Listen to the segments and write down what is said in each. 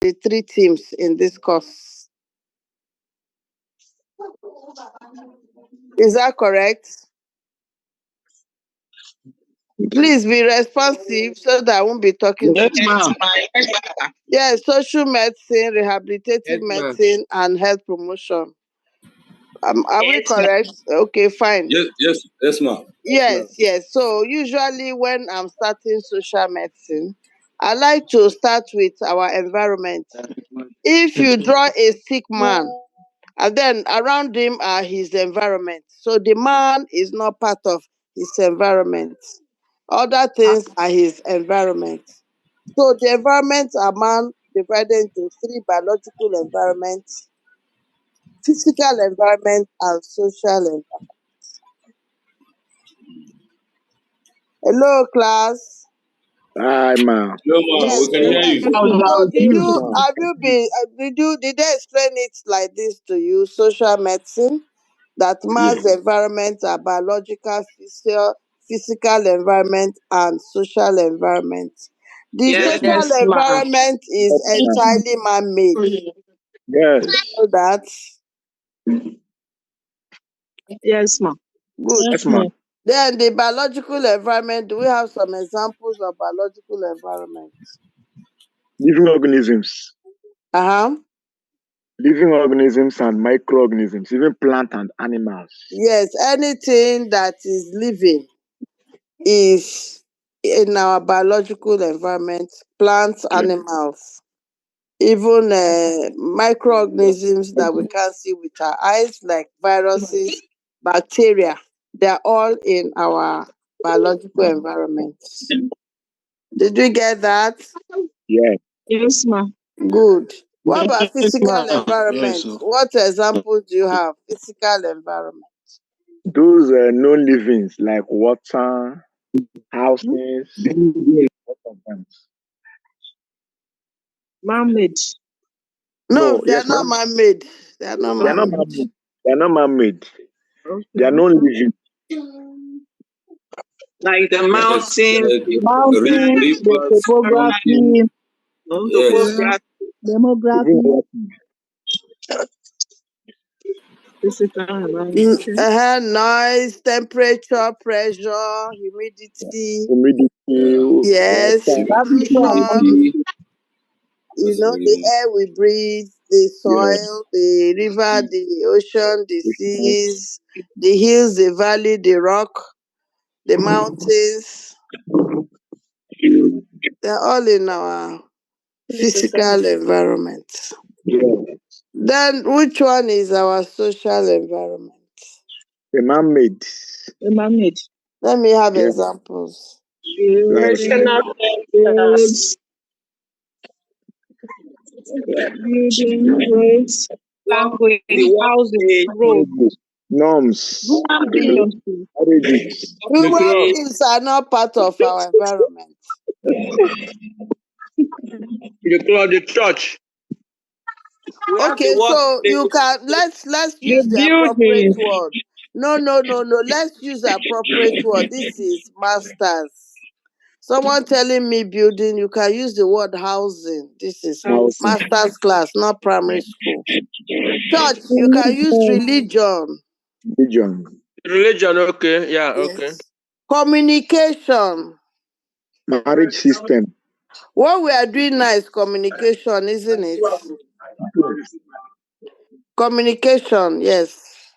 the 3 teams in this course. Is that correct? Please be responsive so that I won't be talking Yes, too much. ma'am. Yes, social medicine, rehabilitative Yes, ma'am. medicine, and health promotion. Are we Yes, ma'am. correct? Okay, fine. Yes, ma'am. Yes. So usually when I'm starting social medicine, I like to start with our environment. If you draw a sick man, and then around him are his environment. So the man is not part of his environment. Other things are his environment. So the environments are man divided into 3 biological environments, physical environment, and social environment. Hello, class. Hi, ma. No, ma'am. We Yes, can hear yes. you. So did Yes, you ma. have you been did they explain it like this to you? Social medicine, that Yes. man's environment are biological, physical environment, and social environment. The Yes, social ma'am. environment is Yes, ma. entirely man-made. Yes. So that Yes, ma'am. good. Yes, ma. Then the biological environment, do we have some examples of biological environment? Living organisms. Uh-huh. Living organisms and microorganisms, even plant and animals. Yes, anything that is living is in our biological environment, plants, animals, even microorganisms that we can't see with our eyes, like viruses, bacteria. They're all in our biological environment. Did we get that? Yes. Yes, ma'am. Good. What about Yes, physical ma'am. Yes, environment? sir. What examples do you have? Physical environment. Those known livings like water, houses, what of them? Man-made. No, No, they are yes, not ma'am. man-made. They are not They are not man-made. man-made. They are not man-made. They are Okay. known living. Like the Yes. mountain, Mountains, the the topography, Yes. topography, Living demography. physical environment. Okay. Noise, temperature, pressure, humidity, humidity, yes, water. Gravity and pollution, Humidity. buoyancy. the air we breathe, the Yeah. soil, the river, the ocean, the seas, the hills, the valley, the rock, the mountains. They're all in our Physical. physical environment. Yeah. Then which one is our social environment? The man-made. The man-made. Let me have Yeah. examples. Like Building, roads, building, roads, language, housing, road, norms, human Tree, beings, marriages. the Human clock, beings are not part of our environment. the church. We have Okay, the so you workplace. can let's the use the appropriate building. word. No. Let's use the appropriate word. This is masters. Someone telling me building, you can use the word housing. This is Housing. master's class, not primary school. Church, you can use religion. Religion. Religion, okay. Yeah, okay. Yes. Communication. Marriage system. What we are doing now is communication, isn't it? Communication, yes.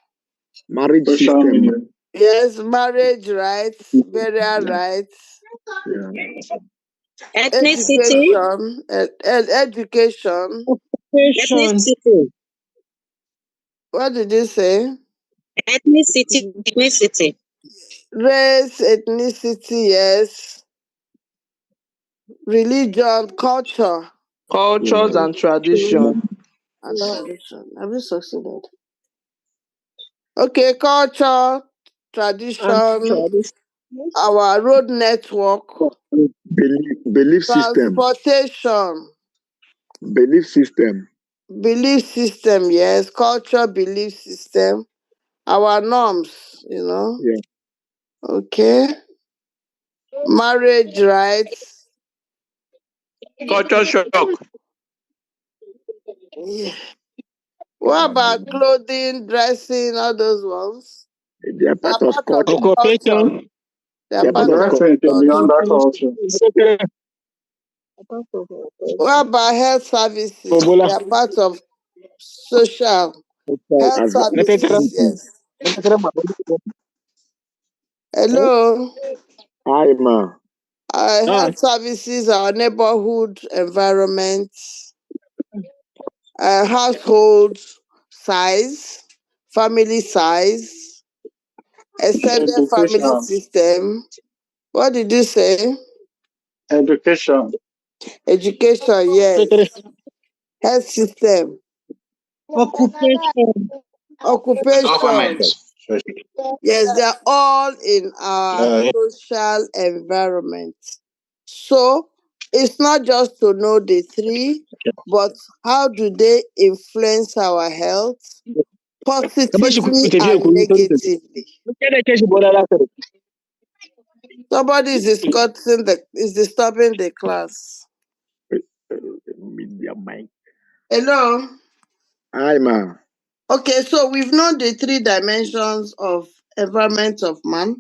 Marriage system. Yes, marriage rights, burial rights, Yeah. Ethnicity. education, education. Occupation. Ethnicity. What did you say? Ethnicity. Ethnicity. Race, ethnicity, yes. Religion, culture, Cultures and tradition. and tradition. Have you succeeded? Okay, culture, And tradition, tradition. our road network, Belief system. transportation, Belief system. belief system, yes. Culture, belief system, our norms. Yeah. Okay. Marriage rights, Culture shock. Yeah. What about clothing, dressing, all those ones? They are They are part of part of culture. the culture. Occupation. They are They are part part of of culture. the Dressing can be culture. under culture. What about health services? Bobola. They are part of social health As services. Yes. Hello. I ma. Ah, Health services are neighborhood environment, household size, family size, extended family Education. system. What did you say? Education. Education, yes. Health system, Occupation. occupation. Yes, they are all in our yeah. social environment. So it's not just to know the three, but how do they influence our health Ka bar shi positively tafiya and ku yi sauri tafi. negatively? Kada ke shi bola lafiya. Somebody is disturbing the class. Media mind. Hello. I ma. Okay, so we've known the three dimensions of environment of man.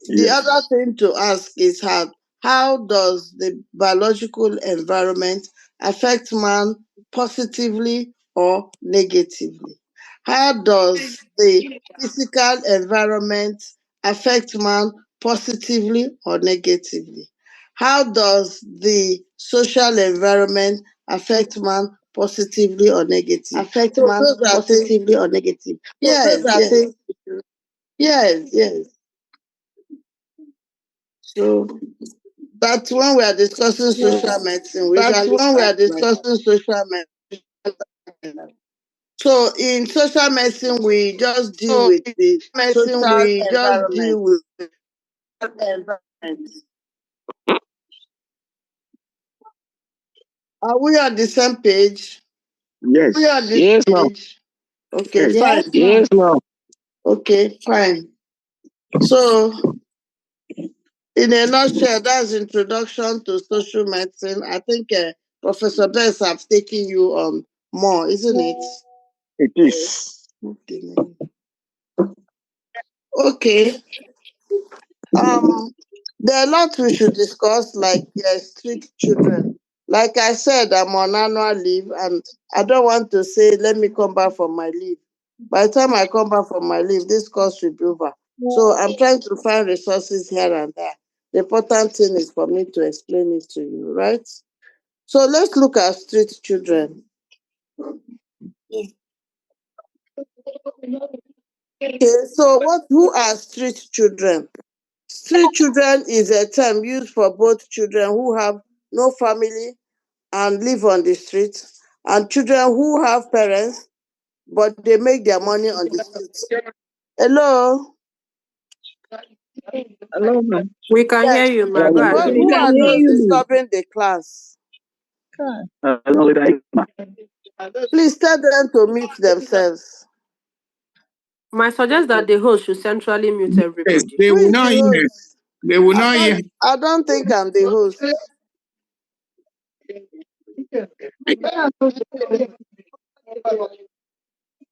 The other Yes. thing to ask is how does the biological environment affect man positively or negatively? How does the physical environment affect man positively or negatively? How does the social environment affect man positively or negatively? Affect So man those are things. positively or negative. Yes, yes, yes, yes. So but when we are discussing social medicine, we But usually when we start are like discussing social that. So in social medicine, we just deal so with in the medicine, social we just environment. deal with environment. Are we on the same page? We are Yes. this Yes, ma'am. page. Okay, Yes. fine. Yes, ma'am. Yes, ma'am. Okay, fine. So in a nutshell, that's introduction to social medicine. I think Professor Bess have taken you on more, isn't it? It is. Okay. Okay. Um, there are a lot we should discuss, like street children. Like I said, I'm on annual leave, and I don't want to say, let me come back from my leave. By the time I come back from my leave, this course will be over. So I'm trying to find resources here and there. The important thing is for me to explain it to you, right? So let's look at street children. Okay, so who are street children? Street children is a term used for both children who have no family and live on the street, and children who have parents but they make their money on the street. Hello? Hello, ma'am. We can hear Yes. you, Yeah, ma. Go we But can ahead. We who can are hear those you. disturbing the class? Hello, ma'am. Please tell them to mute themselves. I suggest that the host should centrally mute Yes, everybody. they Who will is not the hear. host? They will I not don't hear. I don't think I'm the host.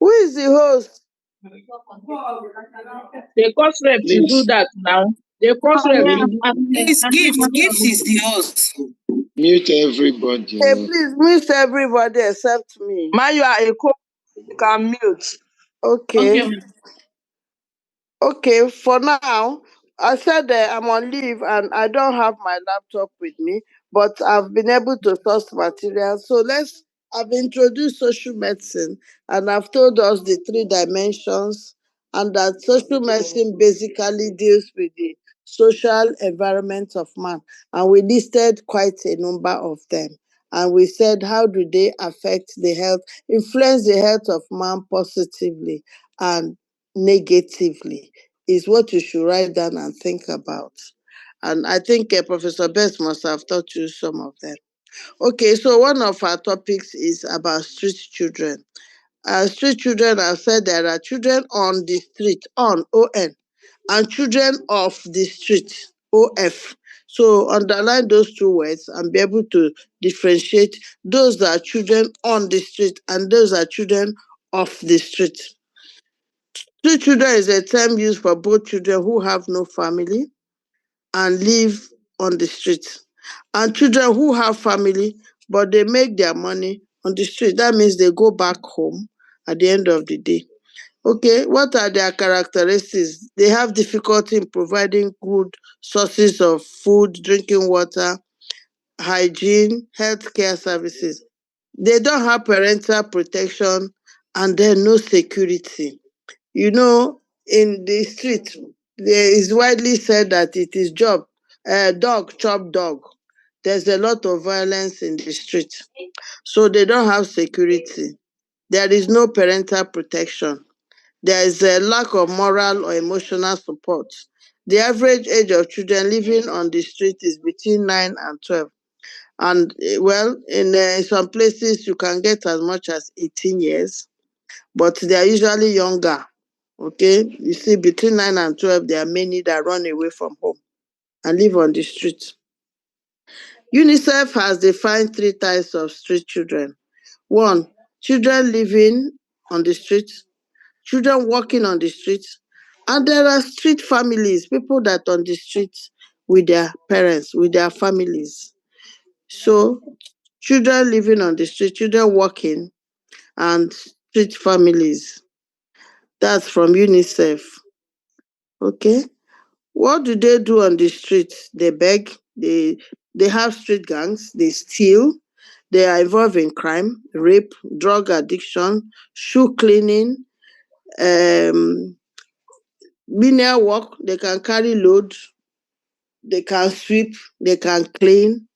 Who is the host? The course rep to do that now. The course rep to do Please, Gift is the host. Mute everybody. Hey, please mute everybody except me. Ma, you are a co. You can mute. Okay. Okay. Okay, for now, I said that I'm on leave and I don't have my laptop with me, but I've been able to source material. So I've introduced social medicine and I've told us the three dimensions, and that social medicine basically deals with the social environment of man. And we listed quite a number of them. And we said, how do they affect the health, influence the health of man positively and negatively? Is what you should write down and think about. And I think Professor Best must have taught you some of them. Okay, so one of our topics is about street children. Street children, I've said there are children on the street, on, O-N, and children of the street, O-F. So underline those two words and be able to differentiate those that are children on the street and those that are children off the street. Street children is a term used for both children who have no family and live on the street, and children who have family but they make their money on the street. That means they go back home at the end of the day. Okay, what are their characteristics? They have difficulty in providing good sources of food, drinking water, hygiene, healthcare services. They don't have parental protection and then no security. You know, in the street, there is widely said that it is dog chop dog. There's a lot of violence in the street. So they don't have security. There is no parental protection. There is a lack of moral or emotional support. The average age of children living on the street is between 9 and 12. And well, in some places, you can get as much as 18 years, but they are usually younger. Okay, you see, between 9 and 12, there are many that run away from home and live on the street. UNICEF has defined 3 types of street children. 1, children living on the street, children walking on the street, and there are street families, people that on the street with their parents, with their families. So, children living on the street, children walking, and street families. That's from UNICEF. Okay. What do they do on the street? They beg, they have street gangs, they steal, they are involved in crime, rape, drug addiction, shoe cleaning, menial work. They can carry load, they can sweep, they can clean,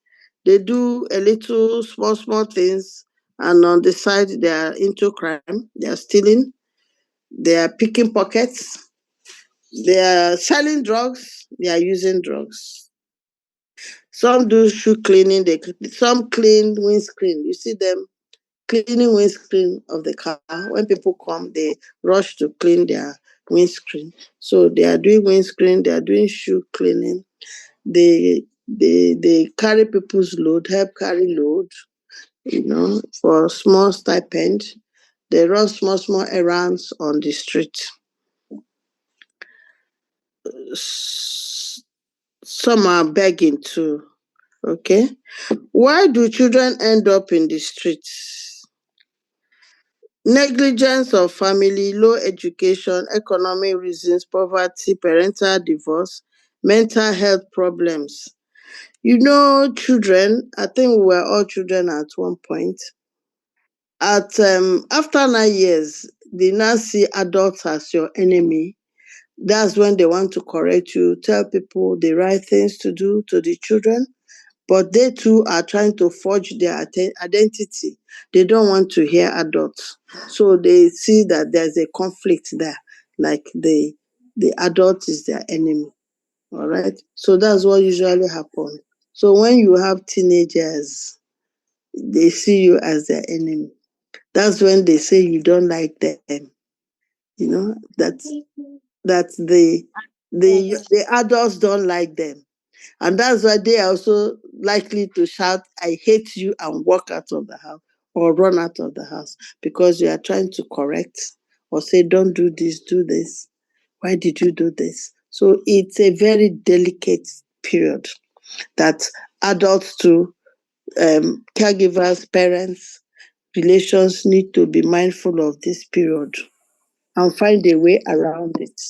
they do a little small things, and on the side they are into crime, they are stealing, they are picking pockets, they are selling drugs, they are using drugs. Some do shoe cleaning, some clean windscreen. You see them cleaning windscreen of the car. When people come, they rush to clean their windscreen. So they are doing windscreen, they are doing shoe cleaning. They carry people's load, help carry load, for small stipend. They run small errands on the street. Some are begging too. Okay. Why do children end up in the streets? Negligence of family, low education, economic reasons, poverty, parental divorce, mental health problems. Children, I think we were all children at one point. After 9 years, they now see adults as your enemy. That's when they want to correct you, tell people the right things to do to the children, but they too are trying to forge their identity. They don't want to hear adults. So they see that there's a conflict there, like the adult is their enemy. All right. So that's what usually happens. So when you have teenagers, they see you as their enemy. That's when they say you don't like them. That the adults don't like them. And that's why they are also likely to shout, I hate you, and walk out of the house or run out of the house because you are trying to correct or say, don't do this, do this. Why did you do this? So it's a very delicate period that adults too, caregivers, parents, relations need to be mindful of this period and find a way around it.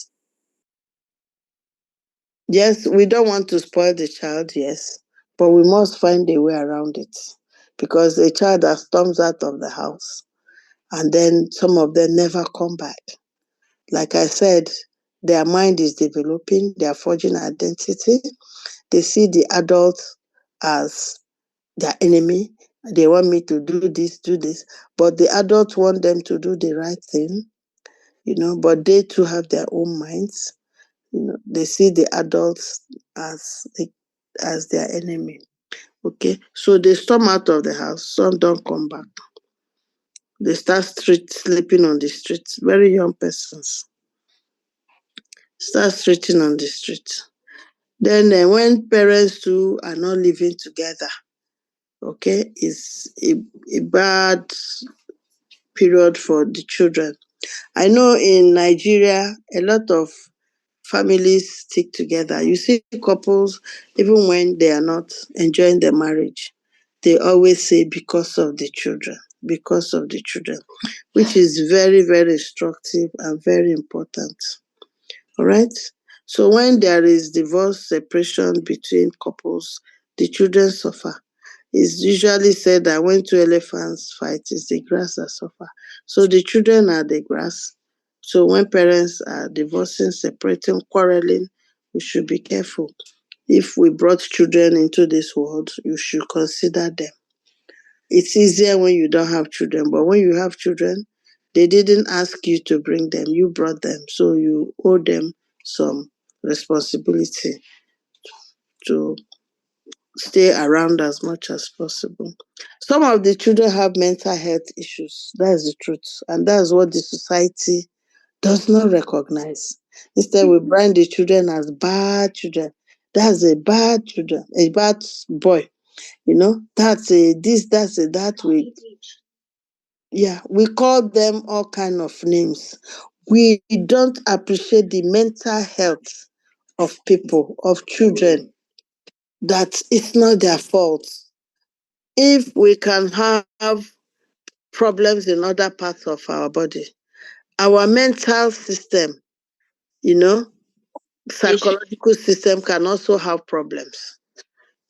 Yes, we don't want to spoil the child, yes, but we must find a way around it because a child that storms out of the house and then some of them never come back. Like I said, their mind is developing, they are forging identity. They see the adult as their enemy. They want me to do this, but the adults want them to do the right thing, but they too have their own minds. They see the adults as their enemy. Okay, so they storm out of the house. Some don't come back. They start sleeping on the streets. Very young persons start sleeping on the street. Then when parents too are not living together, okay, it's a bad period for the children. I know in Nigeria, a lot of families stick together. You see couples, even when they are not enjoying their marriage, they always say because of the children, which is very, very instructive and very important. All right. So when there is divorce, separation between couples, the children suffer. It's usually said that when two elephants fight, it's the grass that suffer. So the children are the grass. So when parents are divorcing, separating, quarreling, we should be careful. If we brought children into this world, you should consider them. It's easier when you don't have children, but when you have children, they didn't ask you to bring them, you brought them. So you owe them some responsibility to stay around as much as possible. Some of the children have mental health issues. That's the truth. And that's what the society does not recognize. Instead, we brand the children as bad children. That's a bad children, a bad boy. That's a this, that's a that way. Yeah, we call them all kind of names. We don't appreciate the mental health of people, of children, that it's not their fault. If we can have problems in other parts of our body, our mental system, you know, psychological system can also have problems.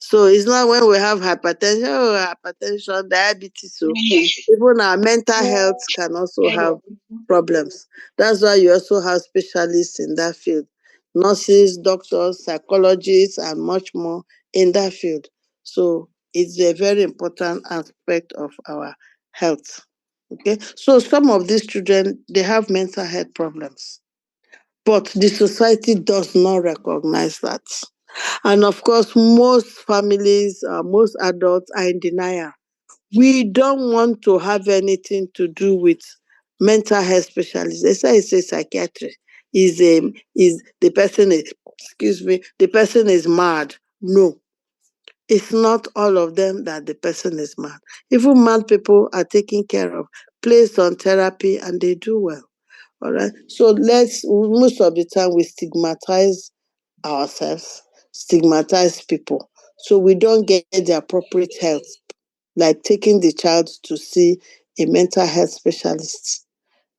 So it's not when we have hypertension, diabetes. So even our mental health can also have problems. That's why you also have specialists in that field, nurses, doctors, psychologists, and much more in that field. So it's a very important aspect of our health. Okay, so some of these children, they have mental health problems, but the society does not recognize that. And of course, most families, most adults are in denial. We don't want to have anything to do with mental health specialists. They say it's a psychiatrist. Is the person is, excuse me, the person is mad. No, it's not all of them that the person is mad. Even mad people are taken care of, placed on therapy, and they do well. All right. So most of the time we stigmatize ourselves, stigmatize people. So we don't get the appropriate help, like taking the child to see a mental health specialist,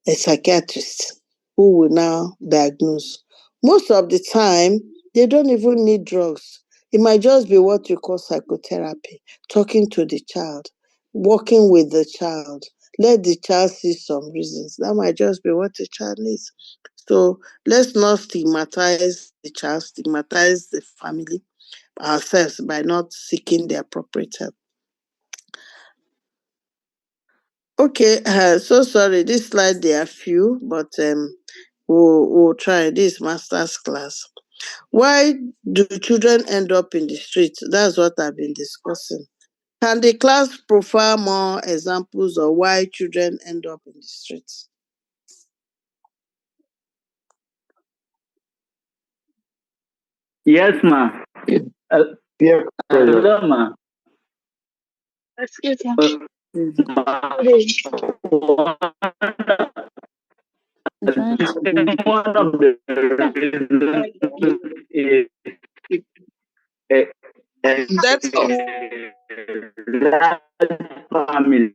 a psychiatrist, who will now diagnose. Most of the time, they don't even need drugs. It might just be what you call psychotherapy, talking to the child, working with the child. Let the child see some reasons. That might just be what the child needs. So let's not stigmatize the child, stigmatize the family, ourselves, by not seeking the appropriate help. Okay, so sorry. This slide, there are few, but we'll try this master's class. Why do children end up in the street? That's what I've been discussing. Can the class provide more examples of why children end up in the streets? Yes, ma. Peer pressure. Hello, ma. Excuse me. One of the reasons is That's all. large family.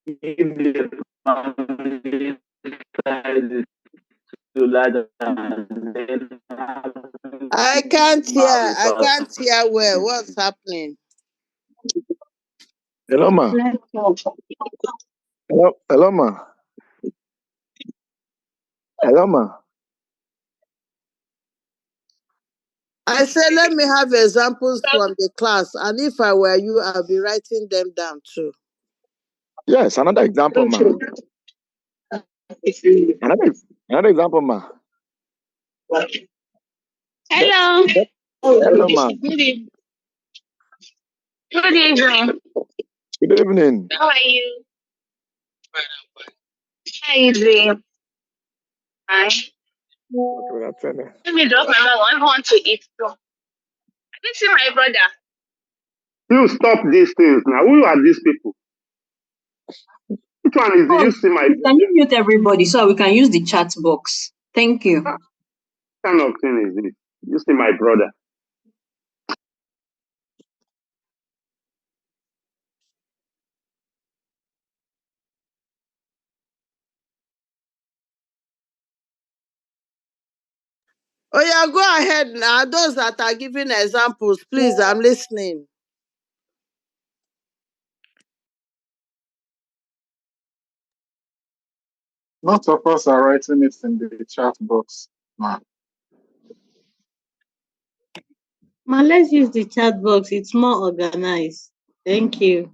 If the family size is too large, then I can't hear. I can't hear well. What's happening? Hello, ma. Hello, ma. Hello, ma. I said, let me have examples from the class. And if I were you, I'll be writing them down too. Yes, another example, ma. Another example, ma. Hello. Hello, ma. Good evening. Good evening. Good evening. How are you? How are you doing? Fine. Let me drop my mom. I want to eat. So, I didn't see my brother. You stop these things now. Who are these people? Which one is the you see my Can you mute everybody so we can use the chat box? Thank you. what kind of thing is this? You see my brother. Oh yeah, go ahead now. Those that are giving examples, please, I'm listening. Most of us are writing it in the chat box now. Ma, let's use the chat box. It's more organized. Thank you.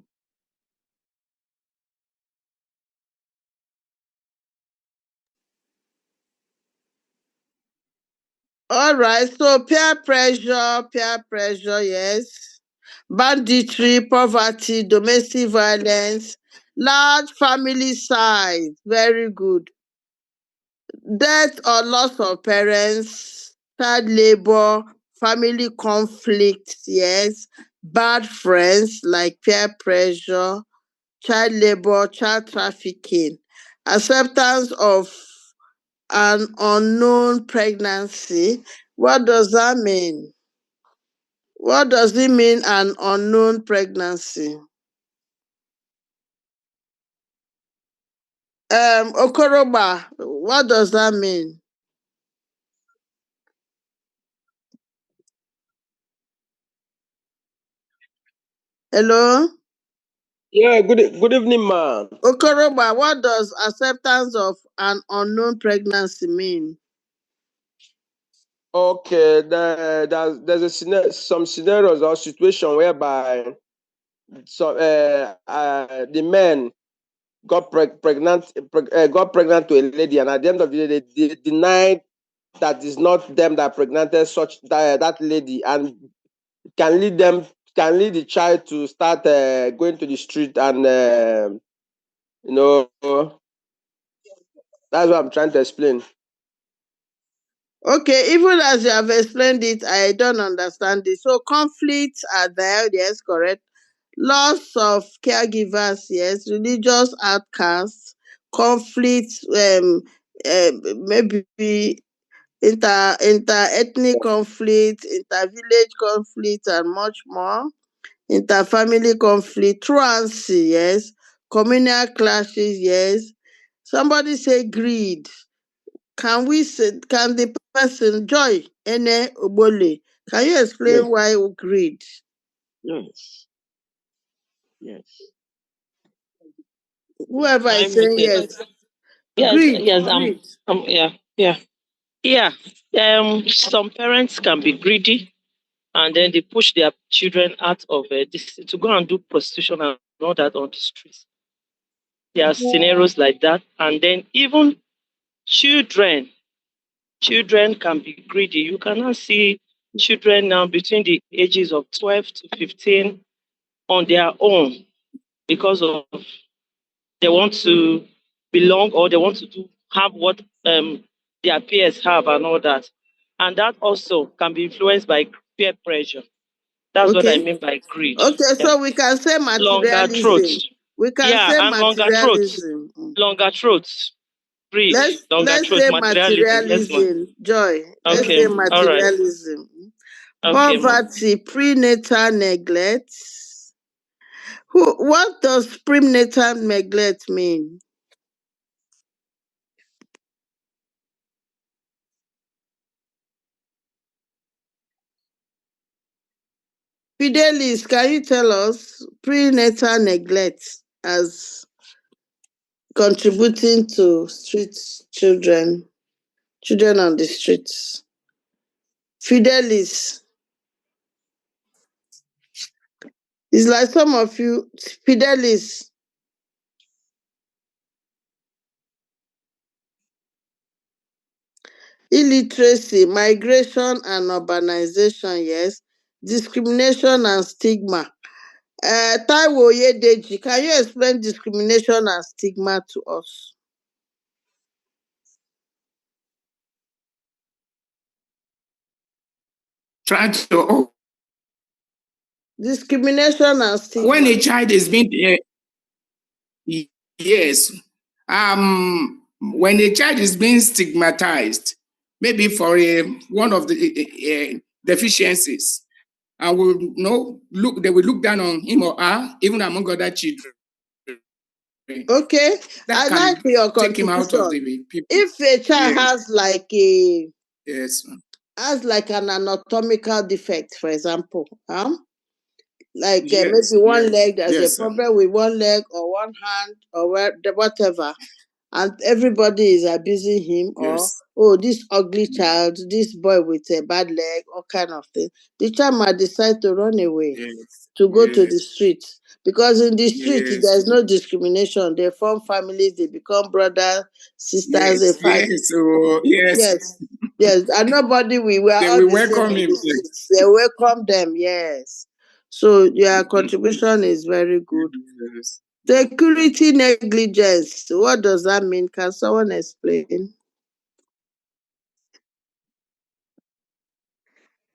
All right, so peer pressure, yes. Banditry, poverty, domestic violence, large family size, very good. Death or loss of parents, child labor, family conflict, yes. Bad friends like peer pressure, child labor, child trafficking, acceptance of an unknown pregnancy. What does that mean? What does it mean, an unknown pregnancy? Okoroba, what does that mean? Hello? Yeah, good evening, man. Okoroba, what does acceptance of an unknown pregnancy mean? Okay, there's some scenarios or situation whereby the men got pregnant to a lady, and at the end of the day, they denied that it's not them that pregnanted that lady, and can lead the child to start going to the street, and you know that's what I'm trying to explain. Okay, even as you have explained it, I don't understand it. So conflicts are there, yes, correct. Loss of caregivers, yes. Religious outcasts, conflicts, maybe inter-ethnic conflict, inter-village conflict, and much more. Inter-family conflict, truancy, yes. Communal clashes, yes. Somebody say greed. Can the person Joy Ene Obole, can you explain Yes. why greed? Yes. Yes. Whoever I is saying muted. yes. Yes, Greed, yes, greed. yeah. Some parents can be greedy, and then they push their children out of this to go and do prostitution and all that on the streets. There are scenarios like that, and then even children, children can be greedy. You cannot see children now between the ages of 12 to 15 on their own because of they want to belong or they want to have what their peers have and all that. And that also can be influenced by peer pressure. That's what I Okay. mean by greed. Okay, Yeah. so we can say Longer materialism. throats. We can Yeah, say and longer throats. materialism. Longer throats. Greed. Longer Let's throats. say Materialism. Yes, ma'am. materialism. Joy. Let's say Okay. All right. materialism. Okay, ma'am. Poverty, prenatal neglect. What does prenatal neglect mean? Fidelis, can you tell us prenatal neglect as contributing to street children on the streets? Fidelis, it's like some of you, Fidelis, illiteracy, migration and urbanization, yes. Discrimination and stigma. Taiwo Oyedeji, can you explain discrimination and stigma to us? trying to. Discrimination and stigma. When a child is being yes, when a child is being stigmatized, maybe for one of the deficiencies, and they will look down on him or her, even among other children. Okay, That I like your take him out of contribution. the people. If a child has like an anatomical defect, for example, like maybe one leg, there's a problem with one leg or one hand or whatever, and everybody is abusing him, or this ugly child, this boy with a bad leg, all kind of thing. The child might decide to run away, to go to the street, because in the street there's no discrimination. They form families, they become brothers, sisters, they fight. Yes, and nobody we were all the same in the streets. They welcome them, yes. So your contribution is very good. Security negligence, what does that mean? Can someone explain?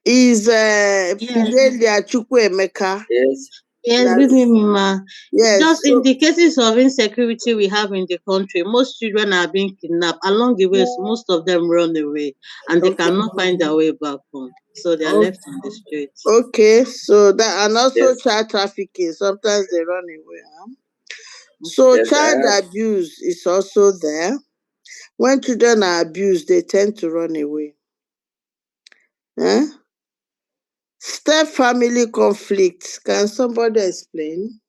Is Fidelia Chukwuemeka? Yes, good evening, ma. Yes. Just in the cases of insecurity we have in the country, most children are being kidnapped. Along the way, most of them run away and they cannot find their way back home. So they are left on the streets. Okay, so that, and also child trafficking, sometimes they run away. So child abuse is also there. When children are abused, they tend to run away. Step family conflict. Can somebody explain?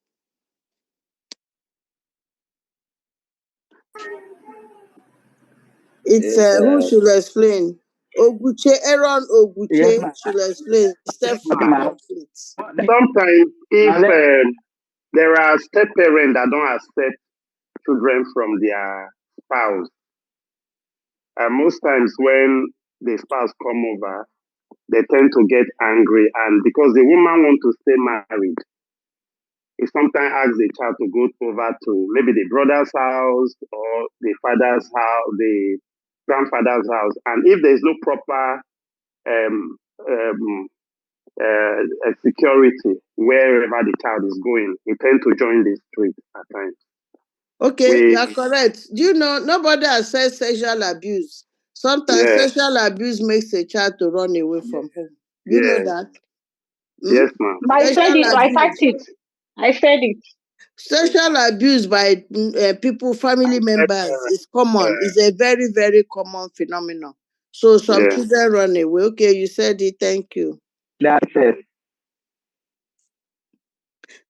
It's who should explain? Aaron Oguche should explain step family conflict. Sometimes if there are step parents that don't accept children from their spouse, most times when the spouse come over, they tend to get angry, and because the woman want to stay married, he sometimes asks the child to go over to maybe the brother's house or the father's house, the grandfather's house, and if there's no proper security wherever the child is going, he tend to join the street at times. Okay, you are correct. Do you know nobody has said sexual abuse? Sometimes sexual abuse makes a child to run away from home. You know that? Yes, ma'am. I said it. I typed it. I said it. Sexual abuse by people, family members is common. It's a very, very common phenomenon. So some children run away. Okay, you said it. Thank you. That's it.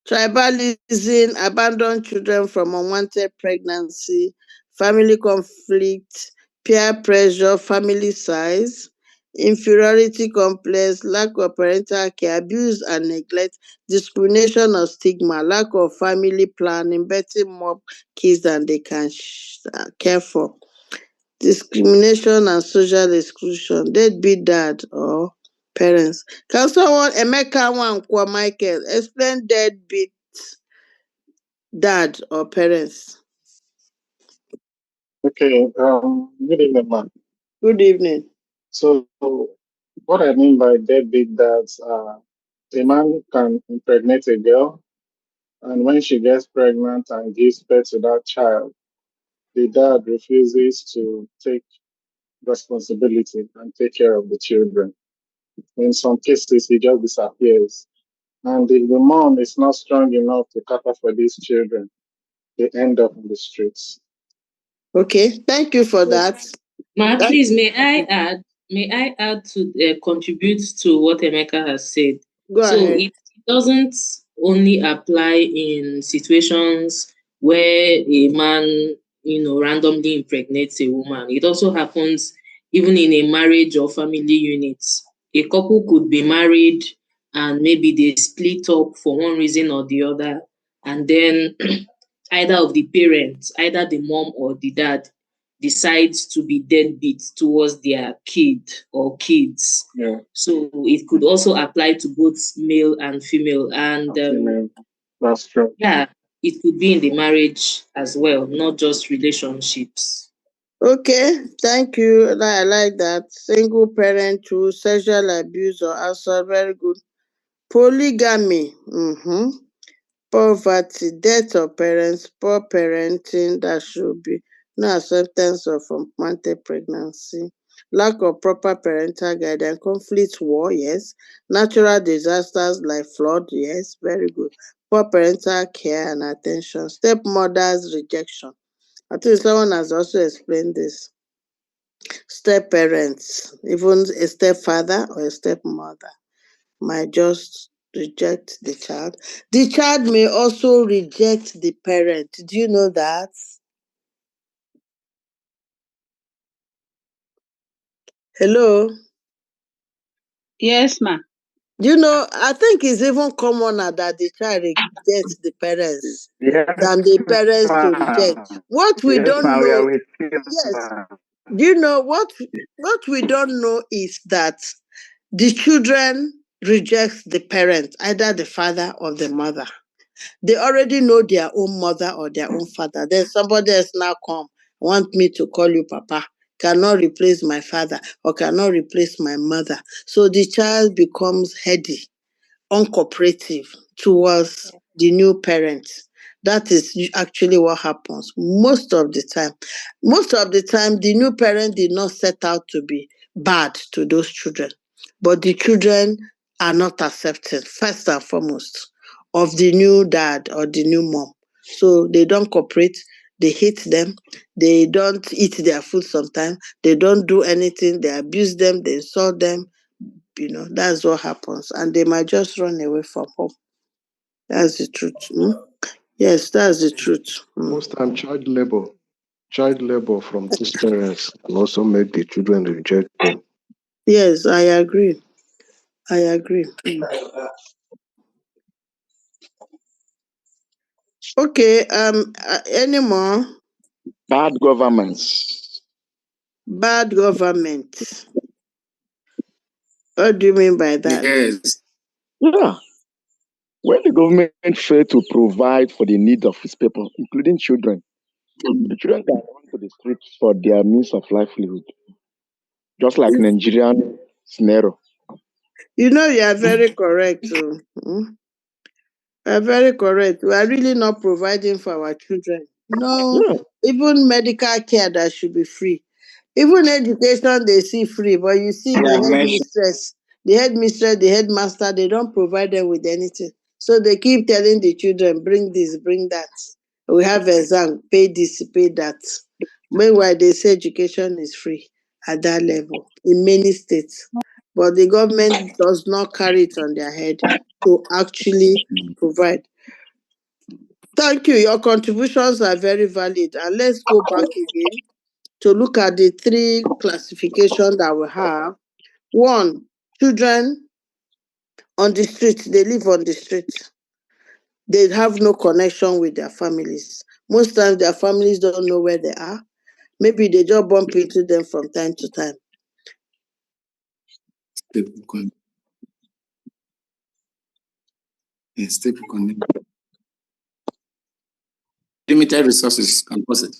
Tribalism, abandoned children from unwanted pregnancy, family conflict, peer pressure, family size, inferiority complex, lack of parental care, abuse and neglect, discrimination or stigma, lack of family planning, betting more kids than they can care for, discrimination and social exclusion, deadbeat dad or parents. Can someone, Emeka Wankwa Michael, explain deadbeat dad or parents? Okay, good evening, ma'am. Good evening. So, what I mean by deadbeat dads, a man can impregnate a girl, and when she gets pregnant and gives birth to that child, the dad refuses to take responsibility and take care of the children. In some cases, he just disappears. And if the mom is not strong enough to cater for these children, they end up in the streets. Okay, thank you for that. Ma, please, may I add to contribute to what Emeka has said? Go ahead. It doesn't only apply in situations where a man, randomly impregnates a woman. It also happens even in a marriage or family unit. A couple could be married and maybe they split up for one reason or the other, and then either of the parents, either the mom or the dad, decides to be deadbeat towards their kid or kids. Yeah. So it could also apply to both male and female. And that's true. Yeah, it could be in the marriage as well, not just relationships. Okay, thank you. I like that. Single parent to sexual abuse or assault, very good. Polygamy, poverty, death of parents, poor parenting, that should be no acceptance of unwanted pregnancy, lack of proper parental guidance, conflict, war, yes, natural disasters like flood, yes, very good. Poor parental care and attention, stepmother's rejection. I think someone has also explained this. Step parents, even a stepfather or a stepmother, might just reject the child. The child may also reject the parent. Do you know that? Hello? Yes, ma. You know, I think it's even commoner that the child rejects the parents Yes, than the parents to reject. ma'am. What we Yes, don't ma'am. We are know, with you, yes, ma'am. do you know what we don't know is that the children reject the parent, either the father or the mother. They already know their own mother or their own father. Then somebody else now come, want me to call you papa, cannot replace my father or cannot replace my mother. So the child becomes heady, uncooperative towards the new parents. That is actually what happens most of the time. Most of the time, the new parent did not set out to be bad to those children, but the children are not accepting, first and foremost, of the new dad or the new mom. So they don't cooperate, they hate them, they don't eat their food sometimes, they don't do anything, they abuse them, they insult them, that's what happens. And they might just run away from home. That's the truth. Yes, that's the truth. Most time, child labor from these parents can also make the children reject them. Yes, I agree. I agree. Okay, any more? Bad governments. Bad government. What do you mean by that? Yes. Yeah. When the government fail to provide for the needs of its people, including children, the children can run to the streets for their means of livelihood, just like Nigerian scenario. You are very correct. You are very correct. We are really not providing for our children. No, Yeah. even medical care that should be free. Even education they see free, but you see Yeah, the headmistress, the headmaster, they don't provide them with anything. So they keep telling the children, bring this, bring that. We have exam, pay this, pay that. Meanwhile, they say education is free at that level in many states. But the government does not carry it on their head to actually provide. Thank you. Your contributions are very valid. And let's go back again to look at the three classifications that we have. One, children on the street, they live on the street. They have no connection with their families. Most times their families don't know where they are. Maybe they just bump into them from time to time. Limited resources can cause it.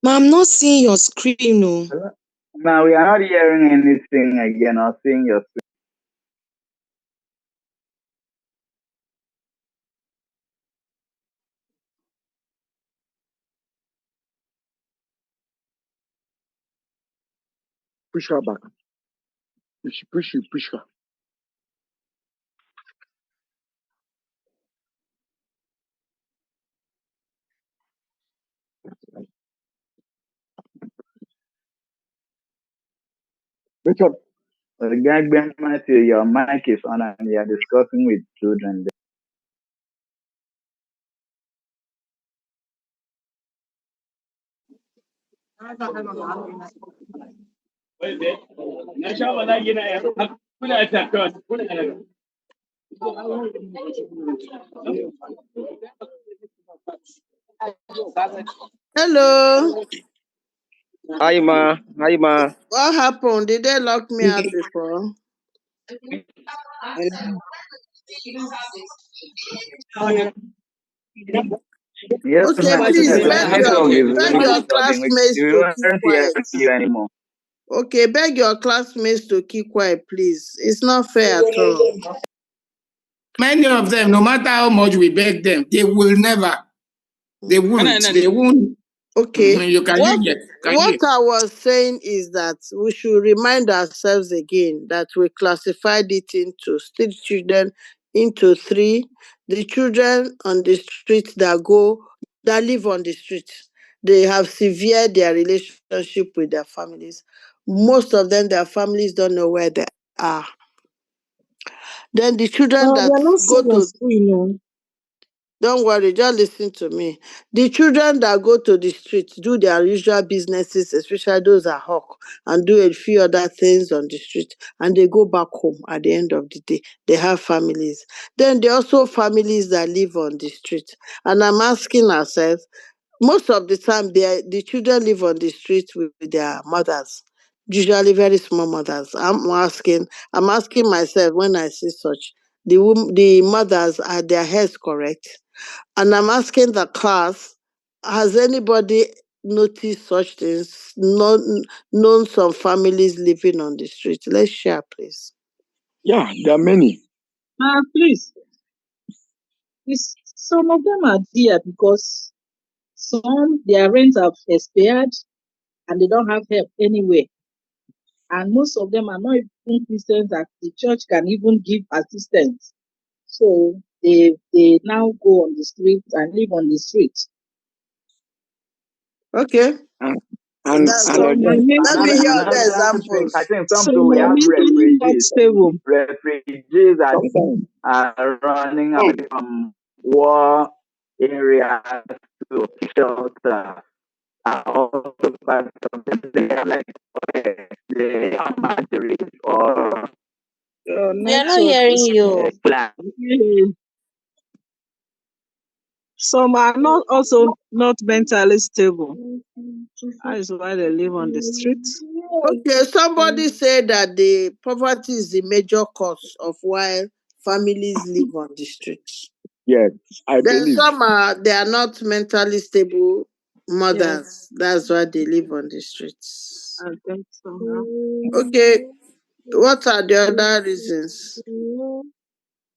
Ma, I'm not seeing your screen. No. Now we are not hearing anything again or seeing your screen. Push her back. Push her. Richard. Regarding Matthew, your mic is on and you are discussing with children. Hello. Hi, ma. Hi, ma. What happened? Did they lock me out before? Yes, Okay, ma. please The network is beg very your disturbing. classmates We to keep won't hear quiet. you anymore. Okay, beg your classmates to keep quiet, please. It's not fair at all. Many of them, no matter how much we beg them, they will never. They won't. They won't. Okay. You can What hear. Can what hear. I was saying is that we should remind ourselves again that we classified it into street children into three. The children on the street that live on the street. They have severed their relationship with their families. Most of them, their families don't know where they are. Then the children But we that are not go seeing your to screen, no. don't worry, just listen to me. The children that go to the streets do their usual businesses, especially those at hawk, and do a few other things on the street, and they go back home at the end of the day. They have families. Then there are also families that live on the street. And I'm asking ourselves, most of the time, the children live on the street with their mothers, usually very small mothers. I'm asking myself when I see such, the mothers, are their hairs correct? And I'm asking the class, has anybody noticed such things? Known some families living on the street? Let's share, please. Yeah, there are many. Please, some of them are there because their rents have expired and they don't have help anywhere. And most of them are not even Christians that the church can even give assistance. So they now go on the street and live on the street. Okay. And again, Let me hear other Another thing, I examples. think some too we have refugees. Refugees that are running away from war areas to shelter. Also, but sometimes they are like they are married or We are not hearing you. class. Some are not also not mentally stable. That is why they live on the streets. Okay, somebody said that the poverty is the major cause of why families live on the streets. yes, I Then believe. they are not mentally stable mothers. That's why they live on the streets. I think so. Okay, what are the other reasons?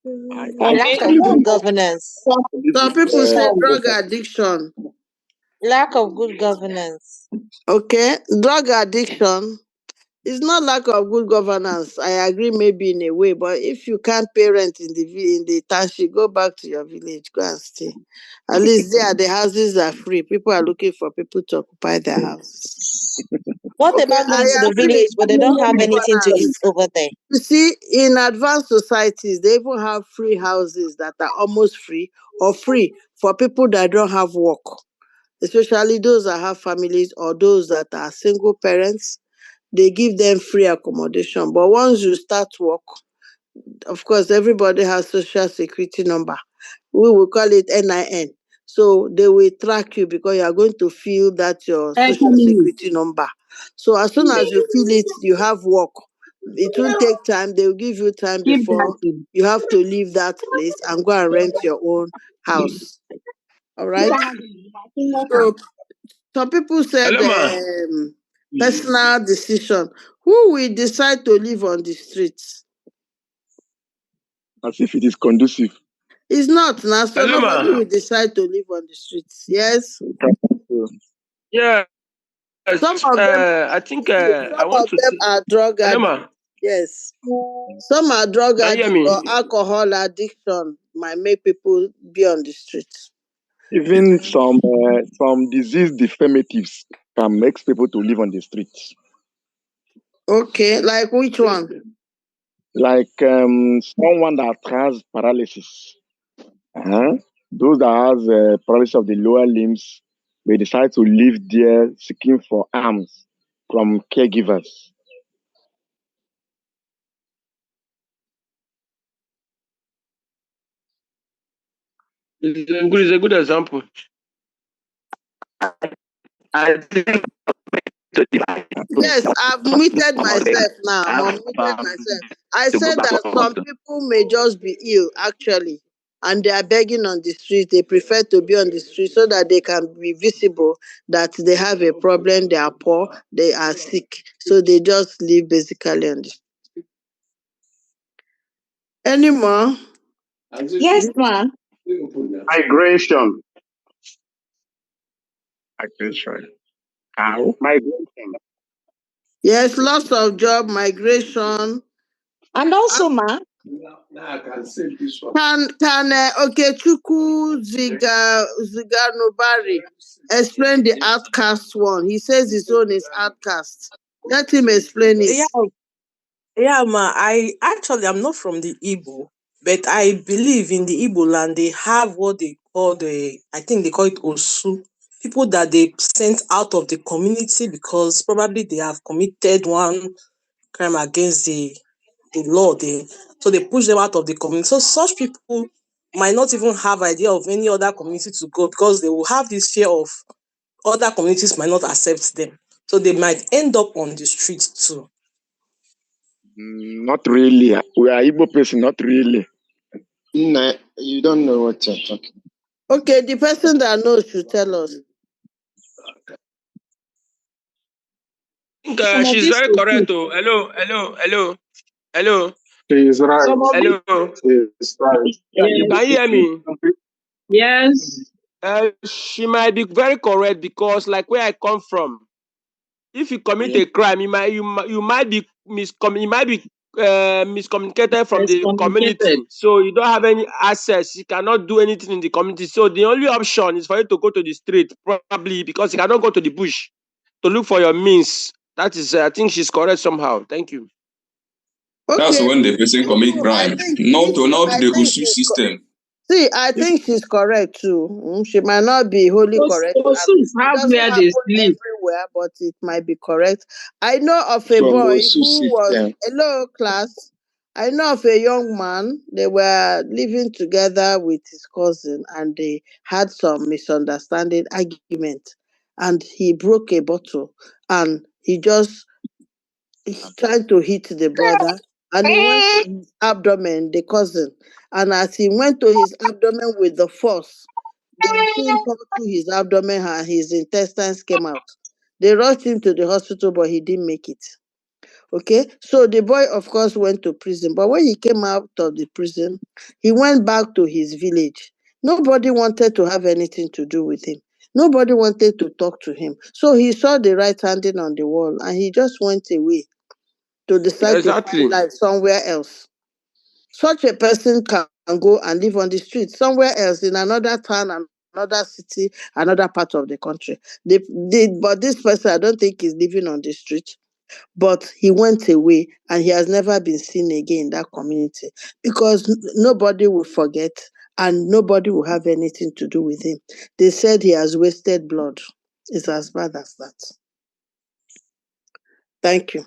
Lack of good governance. Some people say drug addiction. Lack of good governance. Okay, drug addiction is not lack of good governance. I agree, maybe in a way, but if you can't parent in the township, go back to your village, go and stay. At least there, the houses are free. People are looking for people to occupy their houses. What Okay, about going to I the agree. village but they don't have anything to eat Governance. over there? You see, in advanced societies, they even have free houses that are almost free or free for people that don't have work, especially those that have families or those that are single parents. They give them free accommodation. But once you start work, of course, everybody has social security number. We will call it NIN. So they will track you because you are going to fill that your social security number. So as soon as you fill it, you have work. It won't take time. They will give you time Keep before that. you have to leave that place and go and rent your own house. All right. So some people said Hello, ma. personal decision. Who will decide to live on the streets? As if it is conducive. It's not now, so Hello, nobody ma. will decide to live on the streets. Yes. Yes. Some of them I think I some want of to them see. are drug Hello, addicts. ma. Yes. Some are drug Can you hear addicts me? or alcohol addiction might make people be on the streets. Even some disease deformities can make people to live on the streets. Okay, like which one? Like someone that has paralysis. Those that has paralysis of the lower limbs they decide to live there seeking for alms from caregivers. It's a good example. I think Yes, I've muted myself now. I'm unmuted myself. I said that some people may just be ill, actually, and they are begging on the street. They prefer to be on the street so that they can be visible that they have a problem, they are poor, they are sick. So they just live basically on the street. Any more? Yes, ma. Migration. Migration. How? Migration. Yes, loss of job, migration. And also, ma, Can Okechukwu Ziganobari explain the outcast one? He says his own is outcast. Let him explain it. Yeah, ma. I'm not from the Igbo, but I believe in the Igbo land they have what they call I think they call it Osu. People that they sent out of the community because probably they have committed one crime against the law. So they push them out of the community. So such people might not even have idea of any other community to go because they will have this fear of other communities might not accept them. So they might end up on the street too. Not really. We are Igbo person, not really. Nah, you don't know what you're talking. Okay, the person that knows should tell us. She's very correct. Oh, hello. She is right. Hello. She is right. You can hear me? Yes. She might be very correct because, like where I come from, if you commit a crime, you might be miscommunicated from the community, so you don't have any access. You cannot do anything in the community. So the only option is for you to go to the street, probably because you cannot go to the bush to look for your means. That is, I think she's correct somehow. Thank you. Okay. That's when the person commit crime, not the Husu system. See, I think she's correct too. She might not be wholly correct. It doesn't happen everywhere, but it might be correct. I know of a boy who was, hello class. I know of a young man. They were living together with his cousin and they had some misunderstanding argument. And he broke a bottle and he's trying to hit the brother and he went to his abdomen, the cousin. And as he went to his abdomen with the force, the thing passed through his abdomen and his intestines came out. They rushed him to the hospital, but he didn't make it. Okay, so the boy, of course, went to prison. But when he came out of the prison, he went back to his village. Nobody wanted to have anything to do with him. Nobody wanted to talk to him. So he saw the right handing on the wall and he just went away to decide to find life somewhere else. Such a person can go and live on the street somewhere else in another town, another city, another part of the country. But this person, I don't think is living on the street. But he went away and he has never been seen again in that community because nobody will forget and nobody will have anything to do with him. They said he has wasted blood. It's as bad as that. Thank you.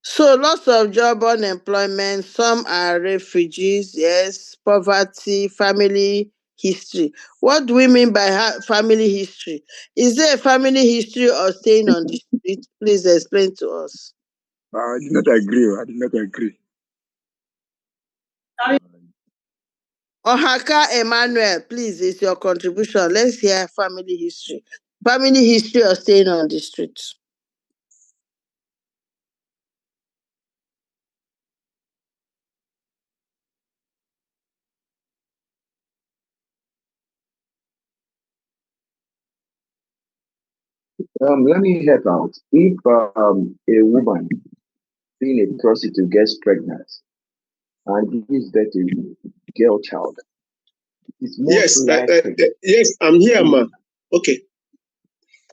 So lots of job, unemployment, some are refugees, yes, poverty, family history. What do we mean by family history? Is there a family history of staying on the street? Please explain to us. I did not agree. Ohaka Emmanuel, please, it's your contribution. Let's hear family history. Family history of staying on the street. Let me help out. If a woman being a prostitute gets pregnant and gives birth to a girl child, it's most likely. Yes, I'm here, ma. Okay.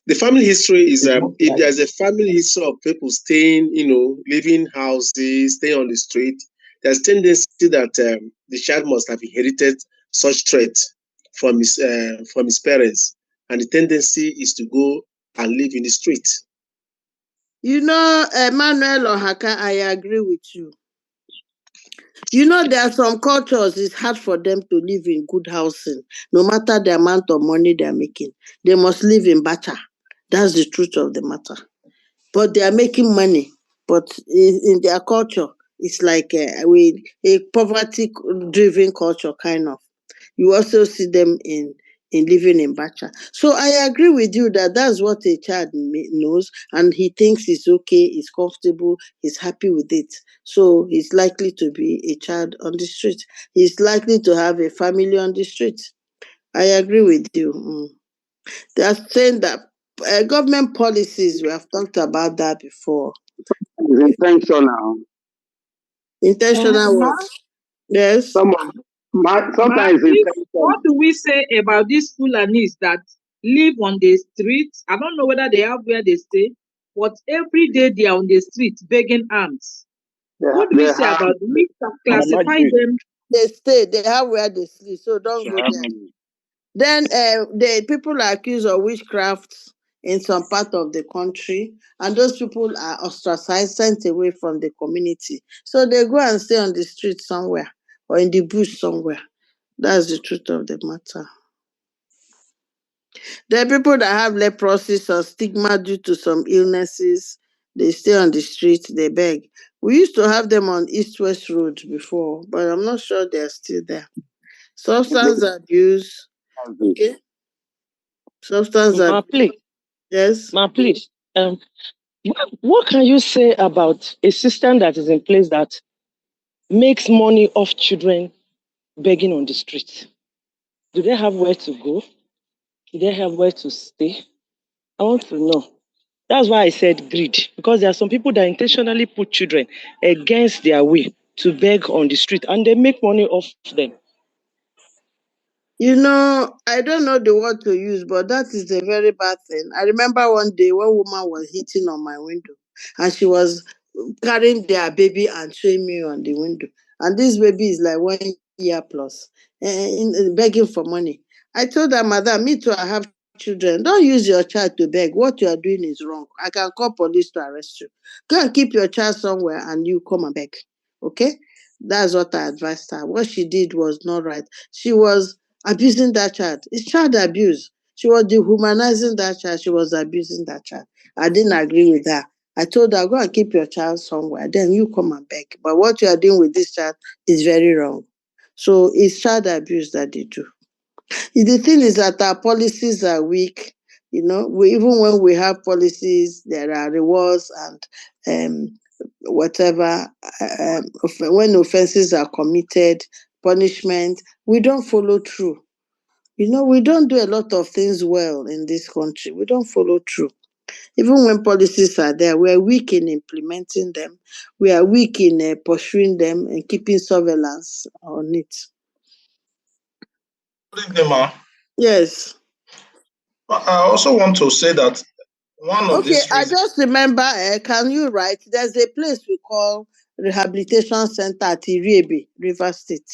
The family history is if there's a family history of people staying, living houses, staying on the street, there's tendency that the child must have inherited such traits from his parents, and the tendency is to go and live in the street. You know, Emmanuel Ohaka, I agree with you. You know, there are some cultures, it's hard for them to live in good housing, no matter the amount of money they're making. They must live in Bacha. That's the truth of the matter. But they are making money. But in their culture, it's like a poverty-driven culture, kind of. You also see them in living in Bacha. So I agree with you that that's what a child knows, and he thinks it's okay, he's comfortable, he's happy with it. So he's likely to be a child on the street. He's likely to have a family on the street. I agree with you. They are saying that government policies, we have talked about that before. It's intentional. Intentional Ma, what? Yes. Sometimes please, intentional. what do we say about these Fulanis that live on the streets? I don't know whether they have where they stay, but every day they are on the street begging alms. What do we They say have about we classify them? They stay, they have where they sleep, so don't go there. money. Then the people are accused of witchcraft in some part of the country, and those people are ostracized, sent away from the community. So they go and stay on the street somewhere or in the bush somewhere. That's the truth of the matter. There are people that have leprosy or stigma due to some illnesses. They stay on the street, they beg. We used to have them on East-West Road before, but I'm not sure they're still there. Substance abuse. Okay. Substance Ma, abuse. please, Yes. please. What can you say about a system that is in place that makes money off children begging on the street? Do they have where to go? Do they have where to stay? I want to know. That's why I said greed, because there are some people that intentionally put children against their will to beg on the street, and they make money off them. You know, I don't know the word to use, but that is a very bad thing. I remember one day one woman was hitting on my window, and she was carrying their baby and showing me on the window. And this baby is like 1 year plus, begging for money. I told her, Madam, me too, I have children. Don't use your child to beg. What you are doing is wrong. I can call police to arrest you. Go and keep your child somewhere and you come and beg. Okay? That's what I advised her. What she did was not right. She was abusing that child. It's child abuse. She was dehumanizing that child. She was abusing that child. I didn't agree with her. I told her, go and keep your child somewhere. Then you come and beg. But what you are doing with this child is very wrong. So it's child abuse that they do. The thing is that our policies are weak. You know, even when we have policies, there are rewards and whatever. When offenses are committed, punishment, we don't follow through. You know, we don't do a lot of things well in this country. We don't follow through. Even when policies are there, we are weak in implementing them. We are weak in pursuing them and keeping surveillance on it. Good evening, ma. Yes. I also want to say that one of Okay, these I reasons. just remember, can you write? There's a place we call Rehabilitation Center at Iriebe, River State.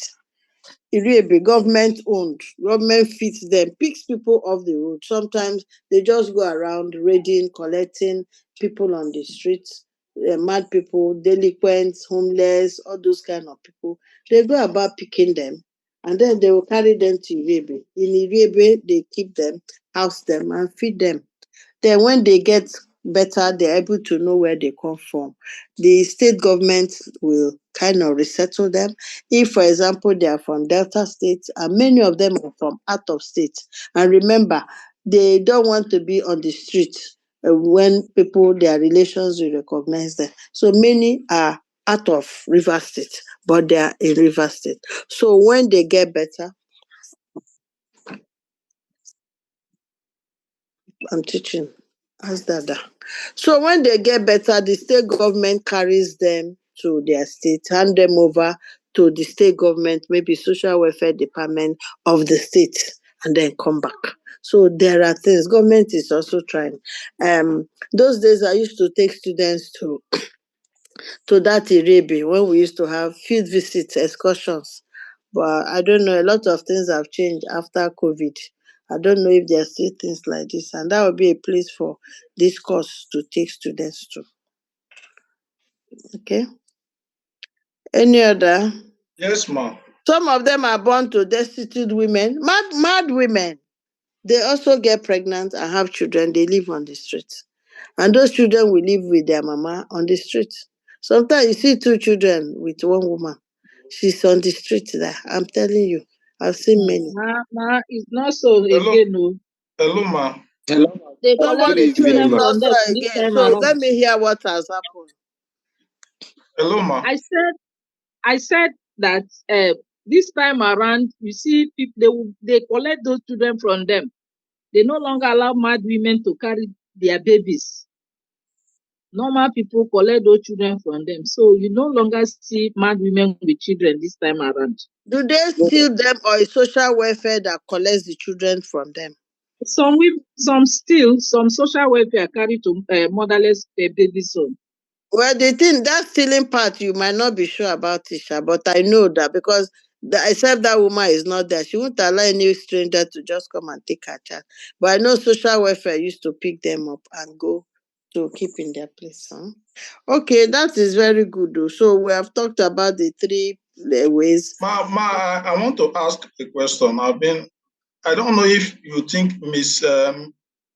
Iriebe, government owned. Government feeds them, picks people off the road. Sometimes they just go around raiding, collecting people on the streets, mad people, delinquents, homeless, all those kind of people. They go about picking them, and then they will carry them to Iriebe. In Iriebe, they keep them, house them, and feed them. Then when they get better, they're able to know where they come from. The state government will kind of resettle them. If, for example, they are from Delta State, and many of them are from out of state. And remember, they don't want to be on the street when people, their relations will recognize them. So many are out of River State, but they are in River State. So when they get better, I'm teaching. Ask Dada. So when they get better, the state government carries them to their state, hand them over to the state government, maybe social welfare department of the state, and then come back. So there are things. Government is also trying. Those days I used to take students to that Irebe when we used to have field visits, excursions. But I don't know, a lot of things have changed after COVID. I don't know if there are still things like this, and that would be a place for this course to take students to. Okay. Any other? Yes, ma'am. Some of them are born to destitute women, mad women. They also get pregnant and have children. They live on the street. And those children will live with their mama on the street. Sometimes you see 2 children with one woman. She's on the street there. I'm telling you. I've seen many. It's not so again. No. Hello, ma'am. Hello. They collect Somebody the say children it's from them also this again. time So around. let me hear what has happened. Hello, ma'am. I said that this time around, you see, people they collect those children from them. They no longer allow mad women to carry their babies. Normal people collect those children from them. So you no longer see mad women with children this time around. Do they steal them, or is social welfare that collects the children from them? Some social welfare carry to motherless babies home. Well, the thing, that stealing part, you might not be sure about it, but I know that because except that woman is not there, she won't allow any stranger to just come and take her child. But I know social welfare used to pick them up and go to keep in their place. Huh? Okay, that is very good though. So we have talked about the 3 ways. I want to ask a question. I don't know if you think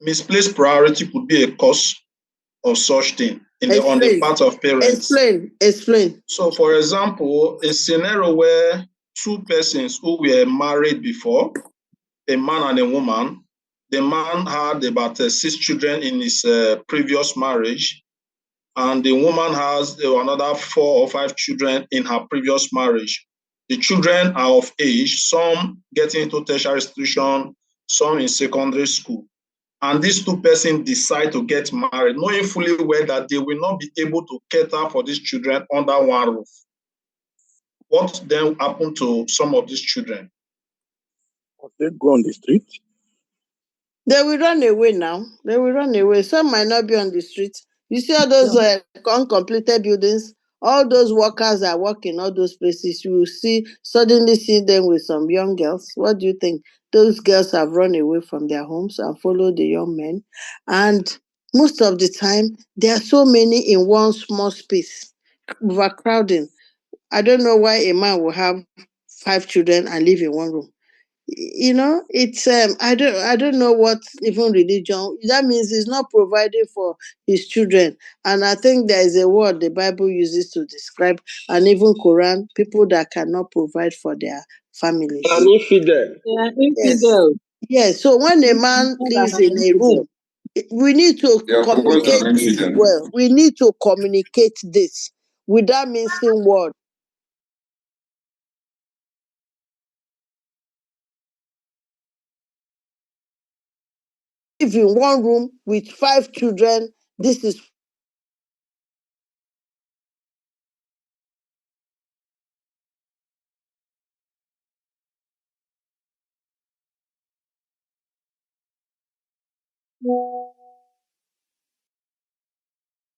misplaced priority could be a cause of such thing on the part of parents. Explain. So, for example, a scenario where 2 persons who were married before, a man and a woman, the man had about 6 children in his previous marriage, and the woman has another 4 or 5 children in her previous marriage. The children are of age, some getting into tertiary institution, some in secondary school. And these 2 persons decide to get married, knowing fully well that they will not be able to cater for these children under one roof. What then happened to some of these children? They go on the street. They will run away now. They will run away. Some might not be on the street. You see all those uncompleted buildings, all those workers that work in all those places, you will suddenly see them with some young girls. What do you think? Those girls have run away from their homes and followed the young men. And most of the time, there are so many in one small space, overcrowding. I don't know why a man will have 5 children and live in one room. It's I don't know what even religion that means. He's not providing for his children. And I think there is a word the Bible uses to describe, and even Quran, people that cannot provide for their families. An infidel. Yeah, infidel. Yes. So when a man lives in a room, we need to communicate this well. We need to communicate this without mincing words. Live in one room with 5 children. This is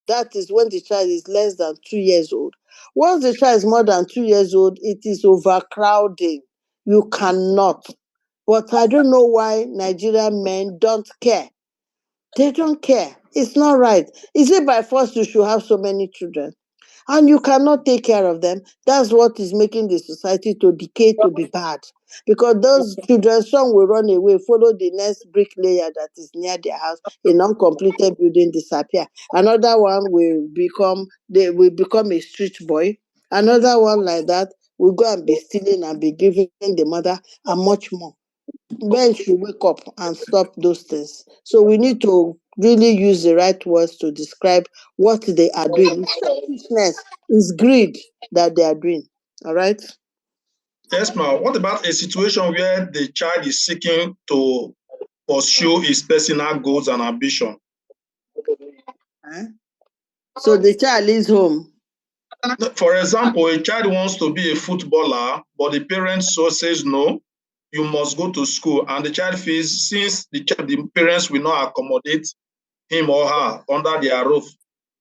that is when the child is less than 2 years old. Once the child is more than 2 years old, it is overcrowding. You cannot. But I don't know why Nigerian men don't care. They don't care. It's not right. Is it by force you should have so many children? And you cannot take care of them. That's what is making the society to decay, to be bad. Because those children, some will run away, follow the next bricklayer that is near their house, a non-completed building disappear. Another one will become a street boy. Another one like that will go and be stealing and be giving the mother, and much more. Men should wake up and stop those things. So we need to really use the right words to describe what they are doing. It's selfishness, it's greed that they are doing. All right? Yes, ma'am. What about a situation where the child is seeking to pursue his personal goals and ambition? So the child leaves home. For example, a child wants to be a footballer, but the parents says no, you must go to school. And the child feels since the parents will not accommodate him or her under their roof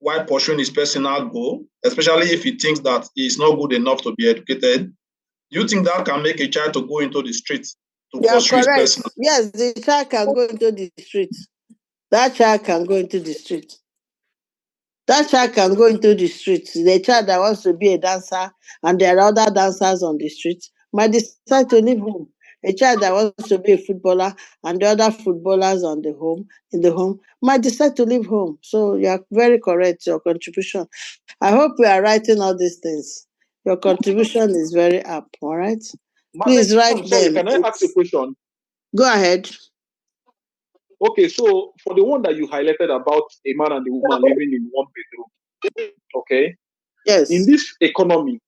while pursuing his personal goal, especially if he thinks that he is not good enough to be educated, Do you think that can make a child to go into the street to You are pursue his correct. person? Yes, the child can go into the street. That child can go into the street. That child can go into the street. The child that wants to be a dancer and there are other dancers on the street might decide to leave home. A child that wants to be a footballer and the other footballers on the home in the home might decide to leave home. So you are very correct, your contribution. I hope we are writing all these things. Your contribution is very apt, all right? Please write I'm sorry, them. can I ask a question? Go ahead. Okay, so for the one that you highlighted about a man and a woman living in one bedroom, okay? Yes. In this economy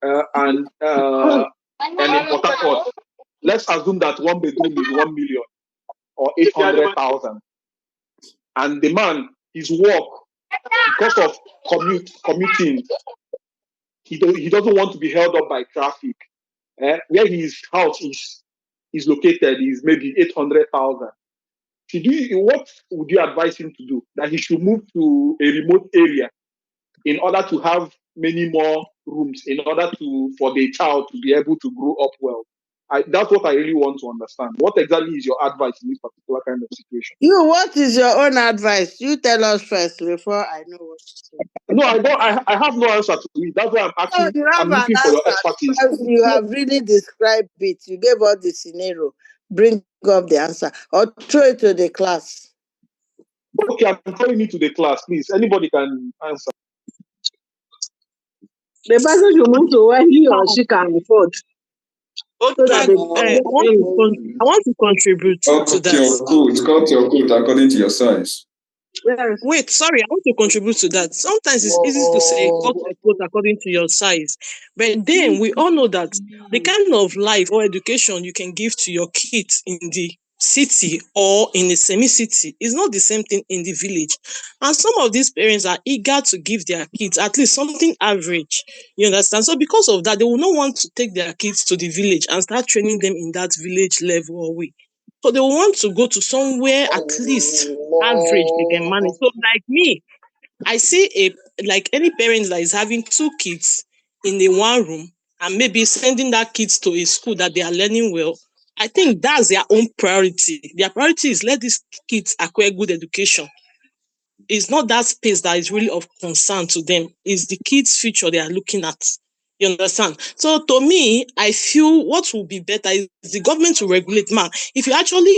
and in Port Harcourt, let's assume that one bedroom is 1 million or 800,000, and the man, his work, because of commuting, he doesn't want to be held up by traffic. Where his house is located is maybe 800,000. What would you advise him to do? That he should move to a remote area in order to have many more rooms, in order for the child to be able to grow up well. That's what I really want to understand. What exactly is your advice in this particular kind of situation? What is your own advice? You tell us first before I know what to say. No, I don't. I have no answer to it. That's why I'm asking. No, you have I'm an looking for your answer expertise. because you have really described it. You gave us the scenario. Bring up the answer or throw it to the class. Okay, I'm throwing it to the class, please. Anybody can answer. The person should move to where he or she can afford. So that I want to contribute to that. Cut your coat according to your size. Wait, sorry, I want to contribute to that. Sometimes it's easy to say cut your coat according to your size. But then we all know that the kind of life or education you can give to your kids in the city or in a semi-city is not the same thing in the village. And some of these parents are eager to give their kids at least something average. You understand? So because of that, they will not want to take their kids to the village and start training them in that village level or way. So they will want to go to somewhere at least average they can manage. So like me, I see like any parent that is having 2 kids in a one room and maybe sending that kids to a school that they are learning well. I think that's their own priority. Their priority is let these kids acquire good education. It's not that space that is really of concern to them. It's the kids' future they are looking at. You understand? So to me, I feel what will be better is the government to regulate. Man, if you actually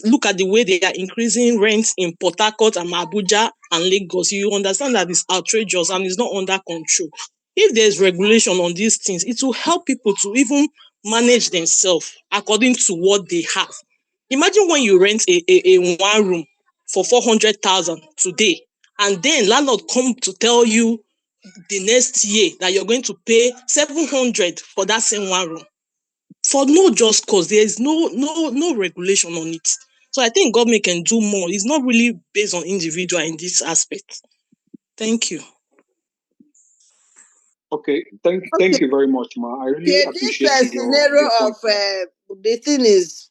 look at the way they are increasing rents in Port Harcourt and Abuja and Lagos, you understand that it's outrageous and it's not under control. If there's regulation on these things, it will help people to even manage themselves according to what they have. Imagine when you rent a one room for 400,000 today, and then landlord come to tell you the next year that you're going to pay 700 for that same one room for no just cause. There is no regulation on it. So I think government can do more. It's not really based on individual in this aspect. Thank you. Okay, thank you very much, ma. I really appreciate This scenario of the thing is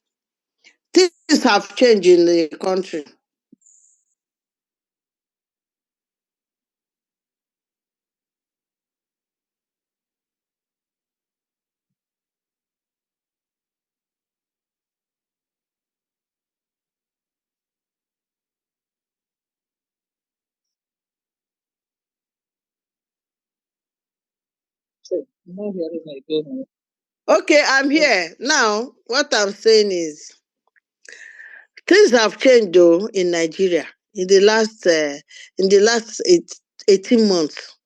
things have changed in the country. Okay, I'm here. Now, what I'm saying is things have changed though in Nigeria in the last 18 months.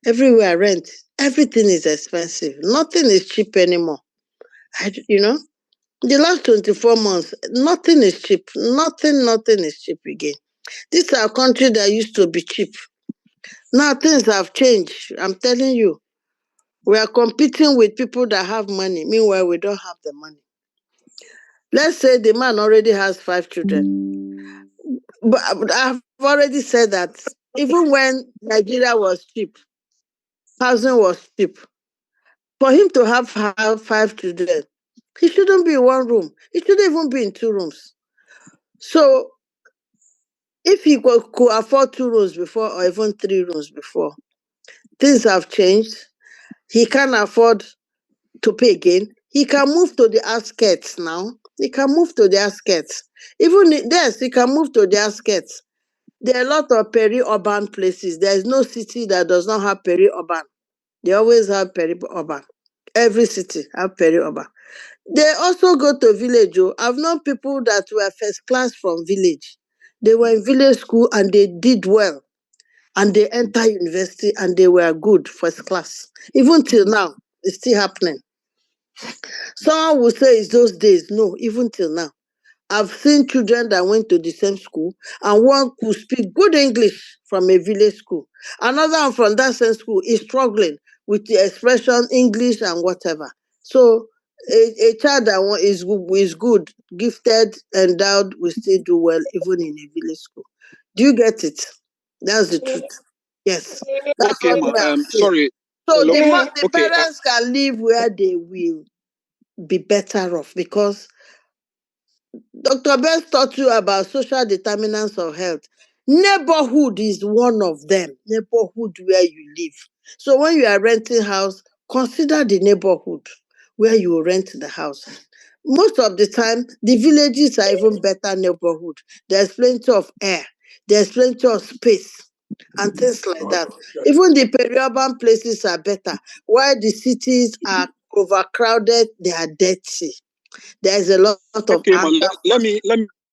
Everywhere rent, everything is expensive. Nothing is cheap anymore. The last 24 months, nothing is cheap. Nothing is cheap again. This is a country that used to be cheap. Now things have changed. I'm telling you. We are competing with people that have money. Meanwhile, we don't have the money. Let's say the man already has 5 children. But I've already said that even when Nigeria was cheap, housing was cheap. For him to have 5 children, he shouldn't be in one room. He shouldn't even be in 2 rooms. So if he could afford 2 rooms before or even 3 rooms before, things have changed. He can't afford to pay again, he can move to the outskirts now. He can move to the outskirts. Even yes, he can move to the outskirts. There are a lot of peri-urban places. There is no city that does not have peri-urban. They always have peri-urban. Every city have peri-urban. They also go to village. Oh. I've known people that were first class from village. They were in village school and they did well. And they enter university and they were good, first class. Even till now, it's still happening. Someone will say it's those days. No, even till now. I've seen children that went to the same school and one could speak good English from a village school. Another one from that same school is struggling with the expression English and whatever. So a child that is good, gifted, endowed, will still do well even in a village school. Do you get it? That's the truth. Yes. That's Okay, what ma. we are saying. Sorry. So Hello. the Okay. parents can live where they will be better off because Dr. Best taught you about social determinants of health. Neighborhood is one of them. Neighborhood where you live. So when you are renting house, consider the neighborhood where you rent the house. Most of the time, the villages are even better neighborhood. There's plenty of air. There's plenty of space and things like that. Even the peri-urban places are better. While the cities are overcrowded, they are dirty. There's a lot of Okay, ma. anger. Let me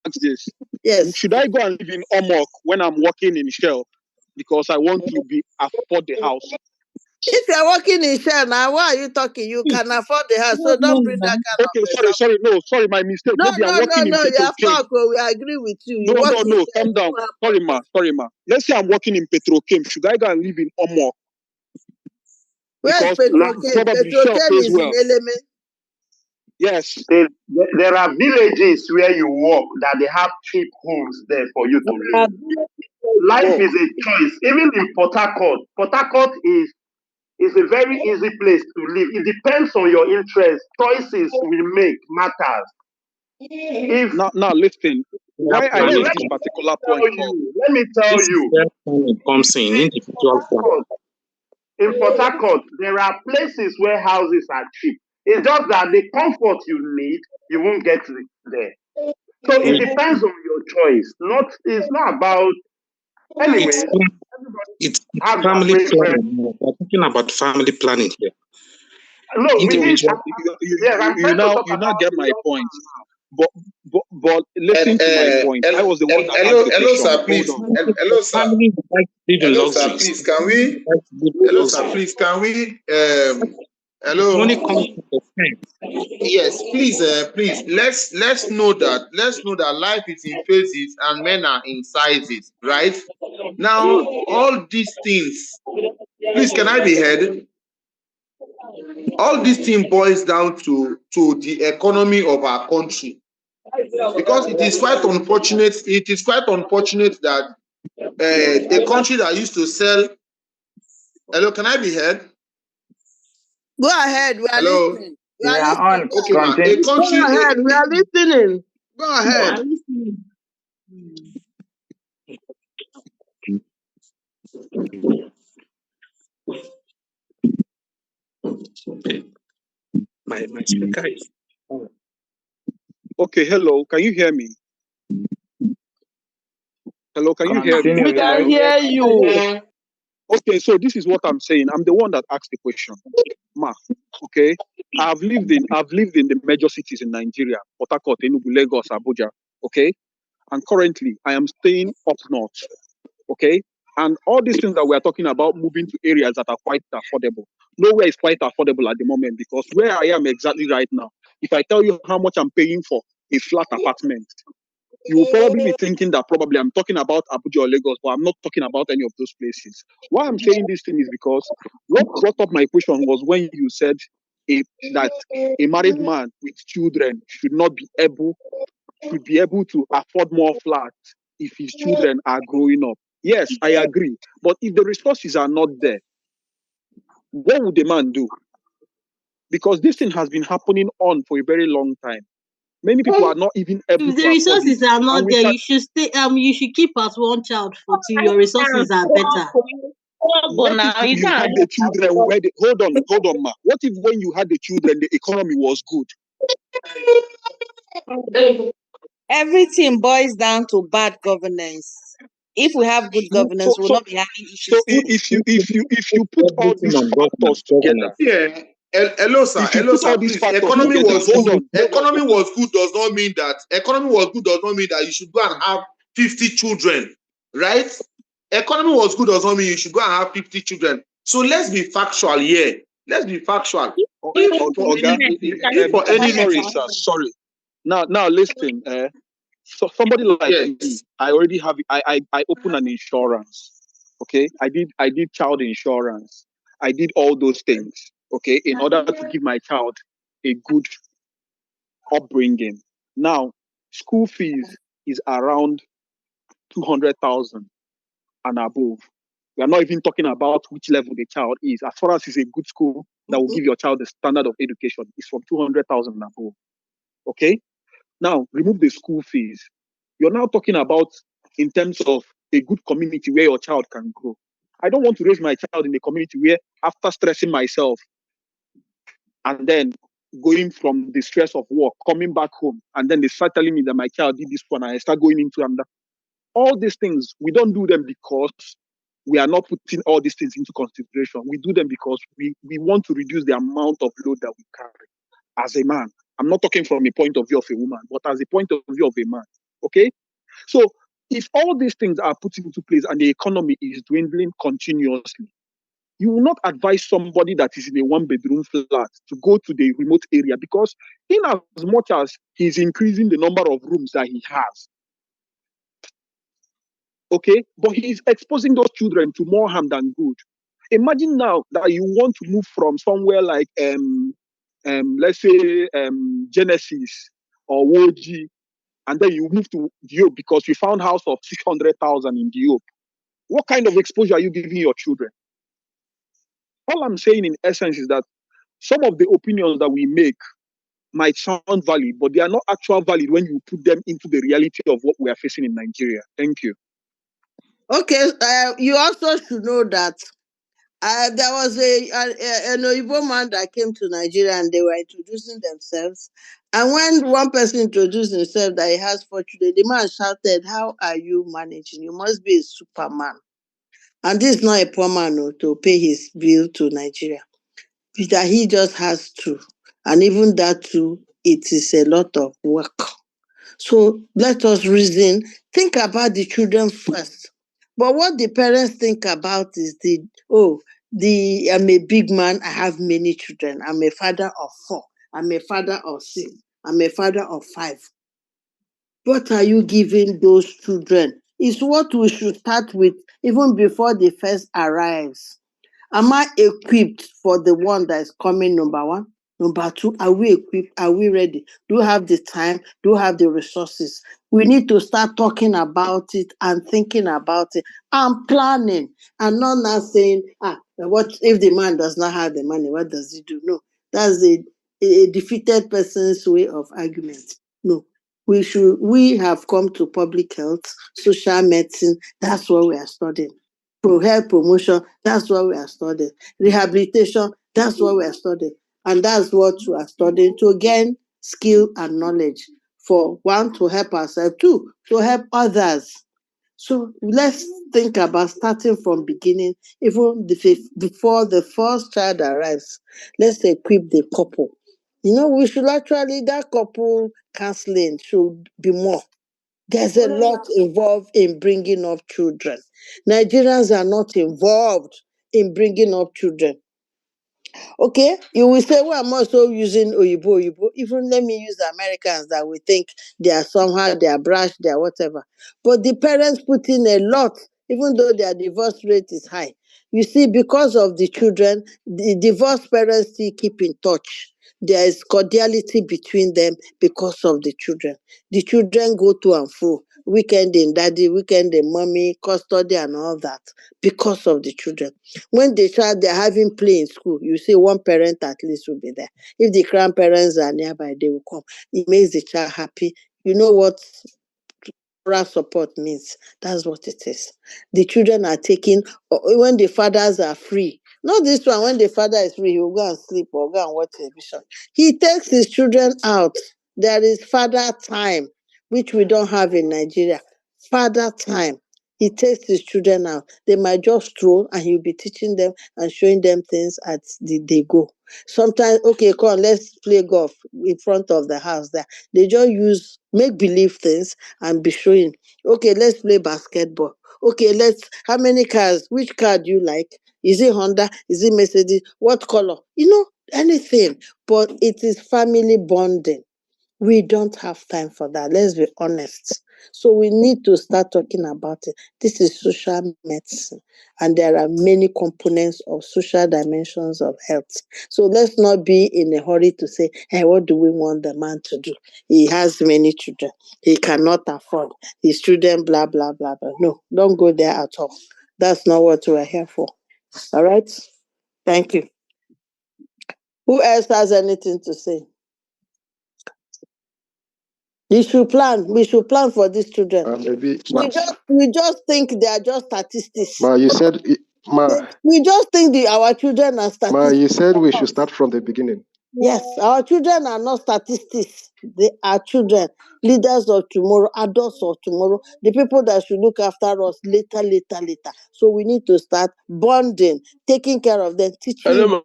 ask this. Yes. Should I go and live in Omok when I'm working in Shell because I want to afford the house? If you're working in Shell now, why are you talking? You can afford the house, so don't bring that kind of example. Sorry, my mistake. No, Maybe I'm working in you have Petrochem. talked, we agree with you. You work in No, Shell. calm down. Sorry, ma. Let's say I'm working in Petrochem. Should I go and live in Omok? Where's Because Petrochem? probably Shell Petrochem pays is well. in Element. Yes. There are villages where you walk that they have cheap homes there for you to live. Life is a choice. Even in Port Harcourt is a very easy place to live. It depends on your interest. Choices we make matters. If now listen, why I make this particular point. Let me tell you. Comes in individual plan. In Port Harcourt, there are places where houses are cheap. It's just that the comfort you need, you won't get it there. So it depends on your choice. It's not about. Anyways, it's family planning. We're talking about family planning here. No, individual. You now get my point. But listen to my point. I was the one that asked the question. Hello, sir, please. Hello, sir. Hello, sir, please. Can we? Hello, sir, please. Can we? Hello. Money comes to yes, please. Please. Let's know that. Let's know that life is in phases and men are in sizes, right? Now, all these things. Please, can I be heard? All this thing boils down to the economy of our country, because it is quite unfortunate. It is quite unfortunate that a country that used to sell. Hello, can I be heard? Go ahead, we are listening. We are listening. Okay, man. A country. Go ahead, we are listening. Go ahead. My speaker is. Okay, hello. Can you hear me? Hello, can you hear me? We can hear you. Okay, so this is what I'm saying. I'm the one that asked the question. Ma, okay? I've lived in the major cities in Nigeria, Port Harcourt, Enugu, Lagos, Abuja, okay? And currently I am staying up north, okay? And all these things that we are talking about, moving to areas that are quite affordable. Nowhere is quite affordable at the moment, because where I am exactly right now, if I tell you how much I'm paying for a flat apartment, you will probably be thinking that probably I'm talking about Abuja or Lagos, but I'm not talking about any of those places. Why I'm saying this thing is because what brought up my question was when you said that a married man with children should be able to afford more flats if his children are growing up. Yes, I agree. But if the resources are not there, what would the man do? Because this thing has been happening on for a very long time. Many people are not even able if to the resources afford it. are not there, you should stay. You should keep as one child till your resources are better. What if you had the children where the, hold on, ma. What if when you had the children, the economy was good? Everything boils down to bad governance. If we have good governance, we will not be having issues. So if you put all these factors together, Yeah. Hello, sir. if you Hello, put sir. all these Please. factors Economy together, was good. hold Economy on. was good does not mean that you should go and have 50 children, right? Economy was good does not mean you should go and have 50 children. So let's be factual here. Let's be factual. If for any reason, Sorry. Now listen. So somebody like me, I already have. I opened an insurance. Okay, I did child insurance. I did all those things. Okay, in order to give my child a good upbringing. Now, school fees is around 200,000 and above. We are not even talking about which level the child is. As far as it's a good school that will give your child the standard of education, it's from 200,000 and above. Okay? Now, remove the school fees. You're now talking about in terms of a good community where your child can grow. I don't want to raise my child in a community where, after stressing myself and then going from the stress of work, coming back home, and then they start telling me that my child did this one, and I start going into another. All these things, we don't do them because we are not putting all these things into consideration. We do them because we want to reduce the amount of load that we carry as a man. I'm not talking from a point of view of a woman, but as a point of view of a man. Okay? So if all these things are put into place and the economy is dwindling continuously, you will not advise somebody that is in a one-bedroom flat to go to the remote area, because in as much as he's increasing the number of rooms that he has, okay, but he's exposing those children to more harm than good. Imagine now that you want to move from somewhere like let's say Genesis or Woji, and then you move to Diop because you found house of 600,000 in Diop. What kind of exposure are you giving your children? All I'm saying in essence is that some of the opinions that we make might sound valid, but they are not actual valid when you put them into the reality of what we are facing in Nigeria. Thank you. Okay, you also should know that there was an Oyibo man that came to Nigeria and they were introducing themselves. And when one person introduced himself that he has 4 children, the man shouted, "How are you managing? You must be a superman." And this is not a poor man to pay his bill to Nigeria. That he just has 2. And even that too, it is a lot of work. So let us reason, think about the children first. But what the parents think about is I'm a big man, I have many children. I'm a father of 4. I'm a father of 6. I'm a father of 5. What are you giving those children? It's what we should start with even before the first arrives. Am I equipped for the one that is coming, number 1? Number 2, are we equipped? Are we ready? Do we have the time? Do we have the resources? We need to start talking about it and thinking about it and planning, and not now saying, what if the man does not have the money? What does he do? No, that's a defeated person's way of argument. No, we have come to public health, social medicine. That's what we are studying. Health promotion, that's what we are studying. Rehabilitation, that's what we are studying. And that's what we are studying to gain skill and knowledge. For 1, to help ourselves, 2, to help others. So let's think about starting from beginning, even before the first child arrives. Let's equip the couple. We should actually, that couple counseling should be more. There's a lot involved in bringing up children. Nigerians are not involved in bringing up children. Okay, you will say, well, I'm also using Oyibo. Even let me use Americans that we think they are somehow, they are brash, they are whatever. But the parents put in a lot, even though their divorce rate is high. You see, because of the children, the divorced parents still keep in touch. There is cordiality between them because of the children. The children go to and fro, weekend in daddy, weekend in mommy, custody and all that, because of the children. When the child, they're having play in school, you see one parent at least will be there. If the grandparents are nearby, they will come. It makes the child happy. You know what moral support means. That's what it is. The children are taking, when the fathers are free. Not this one, when the father is free, he will go and sleep or go and watch television. He takes his children out. There is father time, which we don't have in Nigeria. Father time. He takes his children out. They might just stroll and he'll be teaching them and showing them things as they go. Sometimes, okay, come on, let's play golf in front of the house there. They just use make-believe things and be showing, okay, let's play basketball. Okay, how many cars? Which car do you like? Is it Honda? Is it Mercedes? What color? Anything. But it is family bonding. We don't have time for that. Let's be honest. So we need to start talking about it. This is social medicine, and there are many components of social dimensions of health. So let's not be in a hurry to say, hey, what do we want the man to do? He has many children. He cannot afford his children, blah, blah, blah, blah. No, don't go there at all. That's not what we're here for. All right? Thank you. Who else has anything to say? We should plan for these children. We just think they are just statistics. You said, We just think our children are statistics. you said we should start from the beginning. Yes, our children are not statistics. They are children, leaders of tomorrow, adults of tomorrow, the people that should look after us later. So we need to start bonding, taking care of them, teaching them.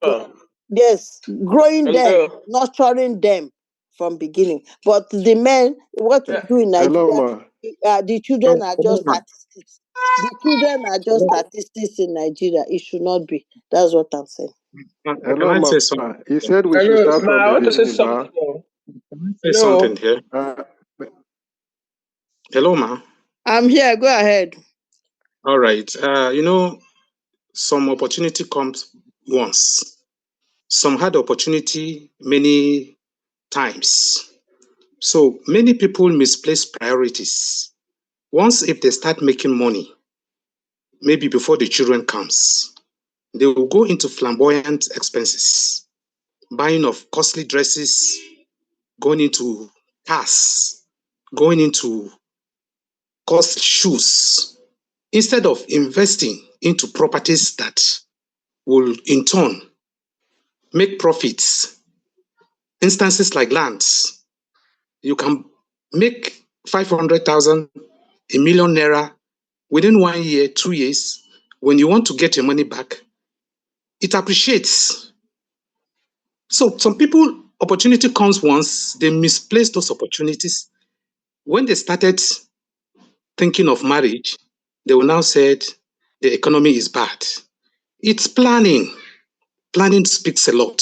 Yes, growing them, nurturing them from beginning. But the men, what we do in Nigeria, the children are just statistics. The children are just statistics in Nigeria. It should not be. That's what I'm saying. Can I say something? You said we should start from the beginning, Ma. Can I say something here? Hello, Ma. I'm here. Go ahead. All right. Some opportunity comes once. Some had opportunity many times. So many people misplace priorities. Once if they start making money, maybe before the children comes, they will go into flamboyant expenses, buying of costly dresses, going into cars, going into costly shoes, instead of investing into properties that will in turn make profits. Instances like lands, you can make 500,000, a million naira within 1 year, 2 years. When you want to get your money back, it appreciates. So some people, opportunity comes once, they misplace those opportunities. When they started thinking of marriage, they will now say the economy is bad. It's planning. Planning speaks a lot.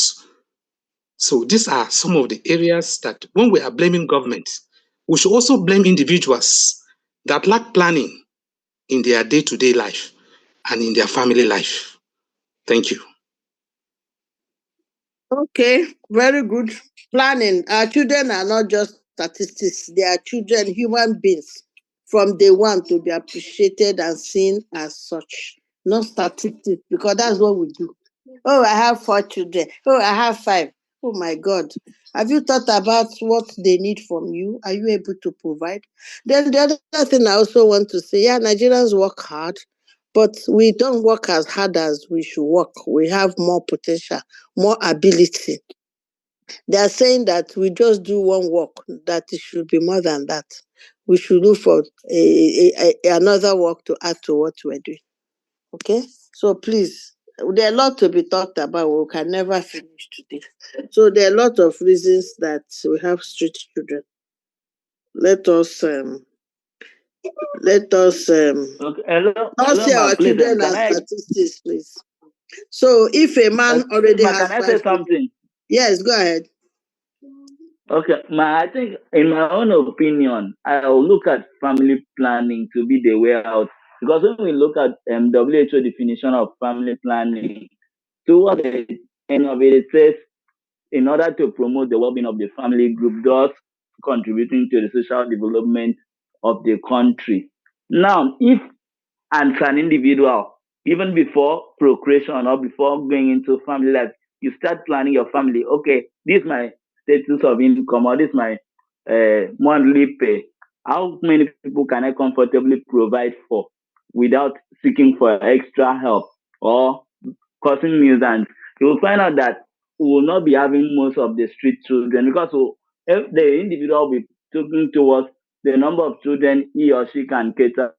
So these are some of the areas that when we are blaming government, we should also blame individuals that lack planning in their day-to-day life and in their family life. Thank you. Okay, very good. Planning. Our children are not just statistics. They are children, human beings, from day one to be appreciated and seen as such. Not statistics, because that's what we do. Oh, I have 4 children. Oh, I have 5. Oh my God. Have you thought about what they need from you? Are you able to provide? Then the other thing I also want to say, Nigerians work hard, but we don't work as hard as we should work. We have more potential, more ability. They are saying that we just do one work, that it should be more than that. We should look for another work to add to what we're doing. Okay? So please, there are a lot to be talked about. We can never finish today. So there are a lot of reasons that we have street children. Let us Okay, hello, not see ma, our please, children as statistics, please. So if a man already ma, has can I 5 say children, something? yes, go ahead. Okay, ma, I think in my own opinion, I will look at family planning to be the way out. Because when we look at WHO definition of family planning, towards the end of it, it says in order to promote the well-being of the family group, thus contributing to the social development of the country. Now, if as an individual, even before procreation or before going into family life, you start planning your family. Okay, this is my status of income, or this is my monthly pay. How many people can I comfortably provide for without seeking for extra help or causing nuisance? You will find out that we will not be having most of the street children because if the individual will be looking towards the number of children he or she can cater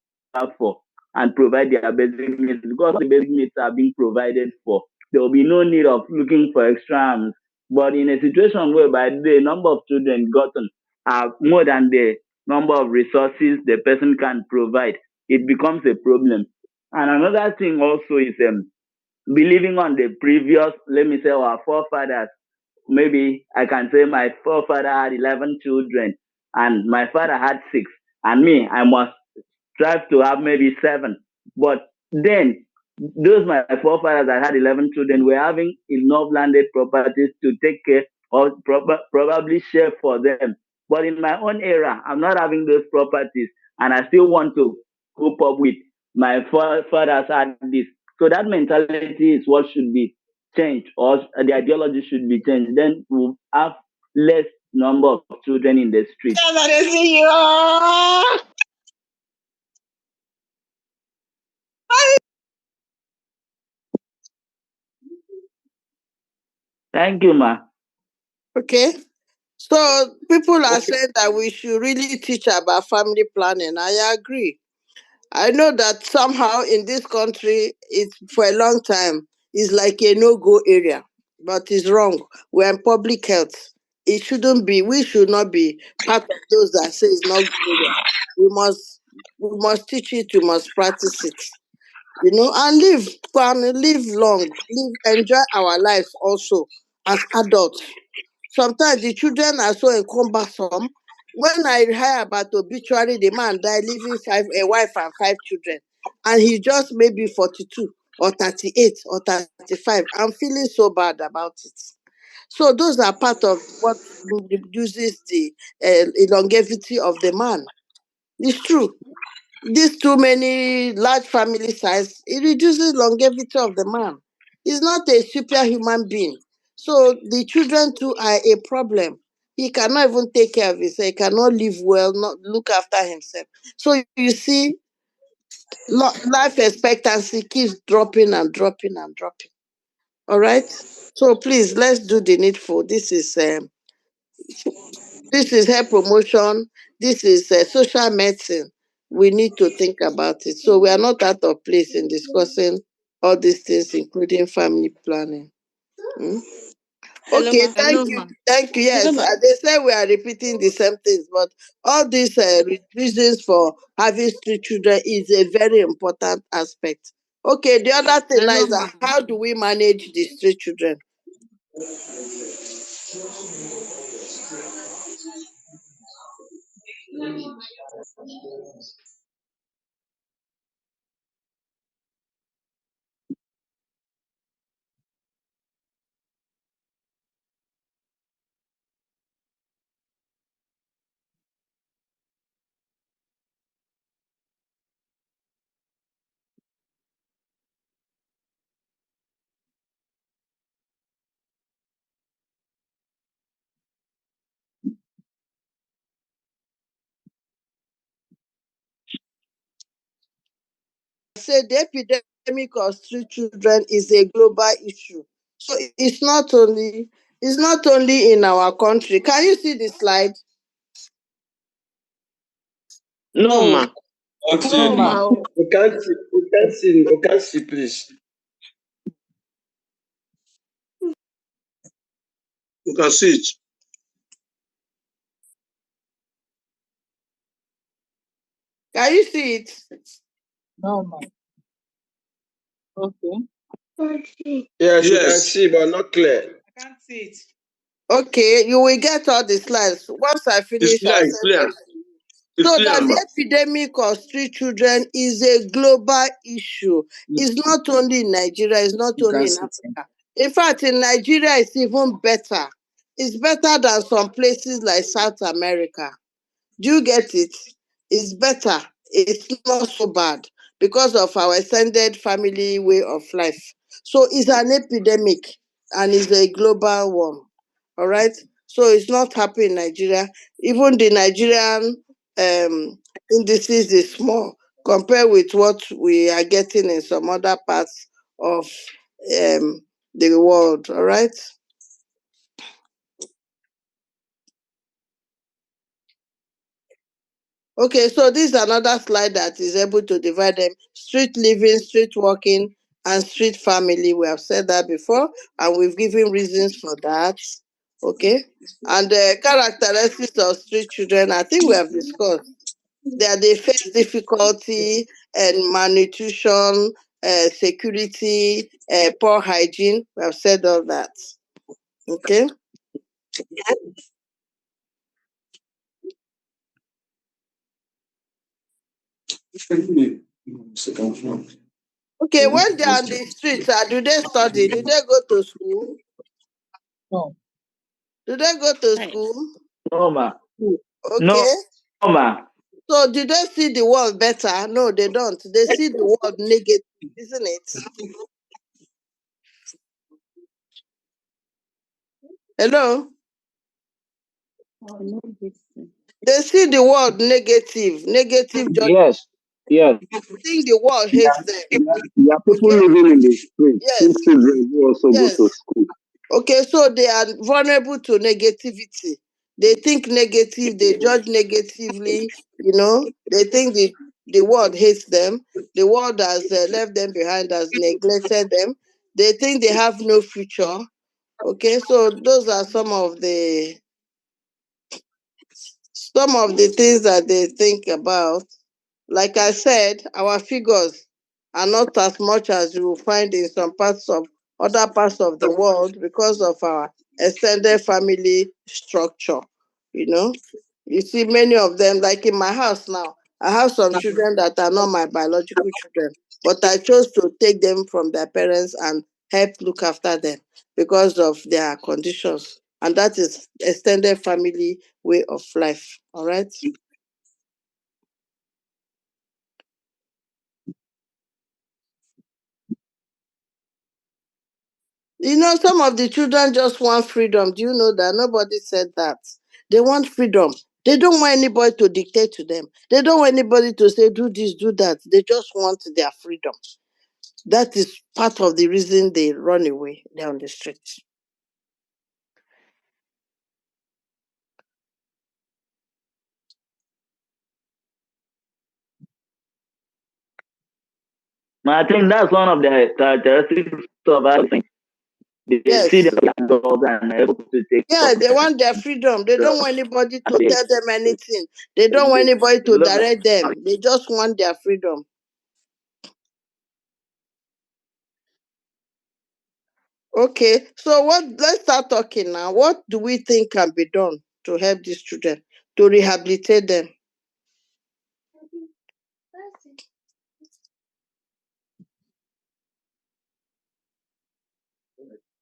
for and provide their basic needs, because the basic needs are being provided for, there will be no need of looking for extra arms. But in a situation whereby the number of children gotten are more than the number of resources the person can provide, it becomes a problem. And another thing also is believing on the previous, let me say, our forefathers. Maybe I can say my forefather had 11 children and my father had 6, and me, I must strive to have maybe 7. But then, those my forefathers that had 11 children were having enough landed properties to take care or probably share for them. But in my own era, I'm not having those properties and I still want to cope up with my forefathers had this. So that mentality is what should be changed, or the ideology should be changed. Then we'll have less number of children in the street. Thank you, ma. Okay. So people are saying that we should really teach about family planning. I agree. I know that somehow in this country, it's for a long time, it's like a no-go area, but it's wrong. We're in public health. It shouldn't be. We should not be part of those that say it's not good area. We must teach it. We must practice it. And live fun, live long, enjoy our lives also as adults. Sometimes the children are so cumbersome. When I hear about obituary, the man died leaving a wife and 5 children, and he just maybe 42 or 38 or 35. I'm feeling so bad about it. So those are part of what reduces the longevity of the man. It's true. These too many large family size, it reduces longevity of the man. He's not a superhuman being. So the children too are a problem. He cannot even take care of himself. He cannot live well, not look after himself. So you see, life expectancy keeps dropping and dropping and dropping. All right. So please, let's do the needful. This is health promotion. This is social medicine. We need to think about it. So we are not out of place in discussing all these things, including family planning. Mm? Hello, Okay, ma. thank you. Thank you. Yes, they say we are repeating the same things, but all these reasons for having 3 children is a very important aspect. Okay, the other thing now Hello, is ma. how do we manage these 3 children? Say the epidemic of street children is a global issue. So it's not only in our country. Can you see the slide? No, Oh, ma. no, Okay. ma. We can't see, please. You can see it. Can you see it? No, ma. Okay. Yes, we can Yes. see, but not clear. I can't see it. Okay, you will get all the slides. Once I It's finish, clear. I'll It's send them clear. to you. It's So clear, that ma. the epidemic of street children is a global issue. It's not only in Nigeria, it's not You only can in see it. Africa. In fact, in Nigeria, it's even better. It's better than some places like South America. Do you get it? It's better. It's not so bad because of our extended family way of life. So it's an epidemic and it's a global one. All right. So it's not happening in Nigeria. Even the Nigerian indices is small compared with what we are getting in some other parts of the world. All right. Okay, so this is another slide that is able to divide them: street living, street walking, and street family. We have said that before, and we've given reasons for that. Okay, and the characteristics of street children, I think we have discussed. They face difficulty and malnutrition, security, poor hygiene. We have said all that. Okay. Okay, when they are on the streets, do they study? Do they go to school? No. Do they go to school? No, ma. Okay. No, ma. So do they see the world better? No, they don't. They see the world negative, isn't it? Hello? They see the world negative judgment. Yes. They think the world hates them. There are people Okay? living in the street, Yes. two children who also go to school. Okay, so they are vulnerable to negativity. They think negative, they judge negatively, they think the world hates them. The world has left them behind, has neglected them. They think they have no future. Okay, so those are some of the things that they think about. Like I said, our figures are not as much as you will find in some other parts of the world because of our extended family structure. You see many of them, like in my house now, I have some children that are not my biological children, but I chose to take them from their parents and help look after them because of their conditions. And that is extended family way of life. All right. Some of the children just want freedom. Do you know that? Nobody said that. They want freedom. They don't want anybody to dictate to them. They don't want anybody to say, do this, do that. They just want their freedom. That is part of the reason they run away. They're on the streets. I think that's one of the characteristics of housing. They see the adults and are able to take. Yeah, they want their freedom. They don't want anybody to tell them anything. They don't want anybody to direct them. They just want their freedom. Okay, so let's start talking now. What do we think can be done to help these children, to rehabilitate them?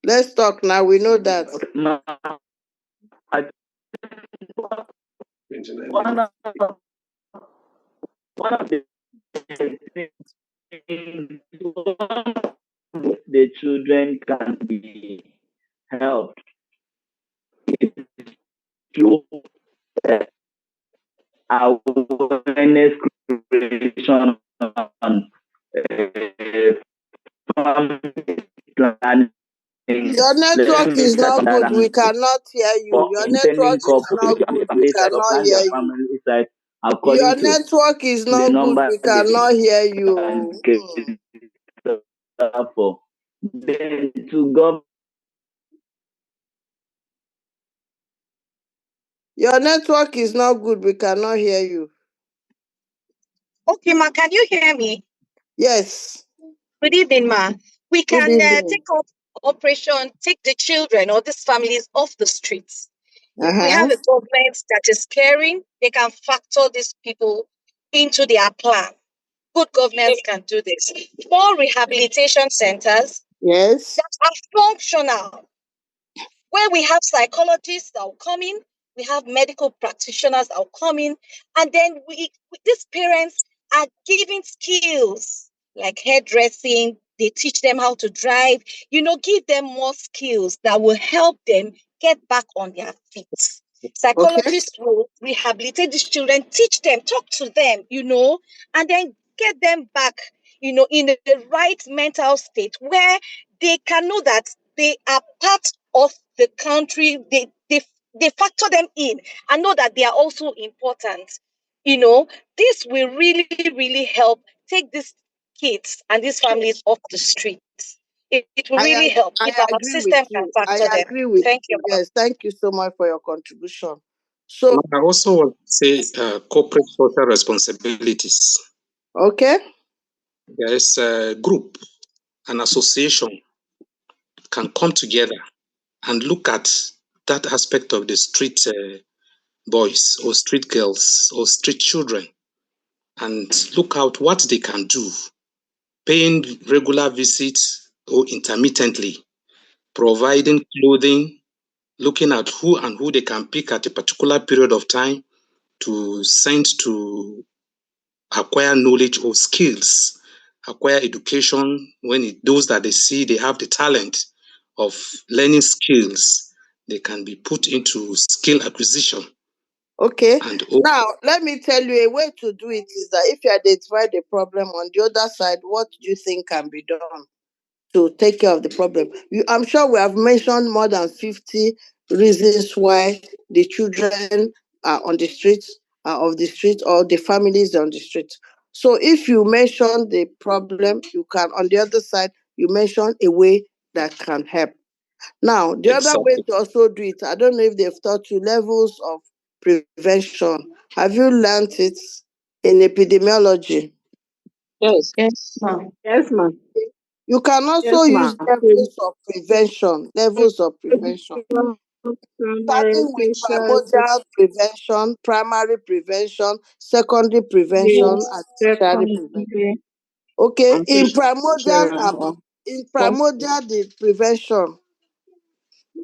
Let's talk now. We know that. One of the children can be helped through awareness creation on planning. Your network is not good. We cannot hear you. Your network is not good. We cannot hear you. Your network is not good. We cannot hear you. Then to go. Your network is not good. We cannot hear you. Okay, ma, can you hear me? Yes. Good evening, ma. We can take up operation, take the children or these families off the streets. If we have a government that is caring, they can factor these people into their plan. Good governments can do this. 4 rehabilitation centers that are functional, where we have psychologists that will come in, we have medical practitioners that will come in, and then these parents are given skills like hairdressing. They teach them how to drive, give them more skills that will help them get back on their feet. Psychologists will rehabilitate these children, teach them, talk to them, and then get them back, in the right mental state where they can know that they are part of the country. They factor them in and know that they are also important. This will really, really help take these kids and these families off the streets. It will really help if our agree with system can you. I factor them. agree with Thank you. you. Yes, thank you so much for your contribution. So, I also want to say corporate social responsibilities. okay. There is a group, an association can come together and look at that aspect of the street boys or street girls or street children and look out what they can do, paying regular visits or intermittently, providing clothing, looking at who they can pick at a particular period of time to send to acquire knowledge or skills, acquire education those that they see they have the talent of learning skills, they can be put into skill acquisition. Okay. Now, let me tell you a way to do it is that if you identify the problem on the other side, what do you think can be done to take care of the problem? I'm sure we have mentioned more than 50 reasons why the children are on the streets, or the families on the street. So if you mention the problem, you can, on the other side, you mention a way that can help. Now, the other way to also do it, I don't know if they've taught you levels of prevention. Have you learned it in epidemiology? Yes. Yes, ma'am. Yes, ma'am. You can also Yes, ma'am. use levels of prevention. Starting with primordial prevention, primary prevention, secondary prevention, and tertiary prevention. Okay, in primordial the prevention,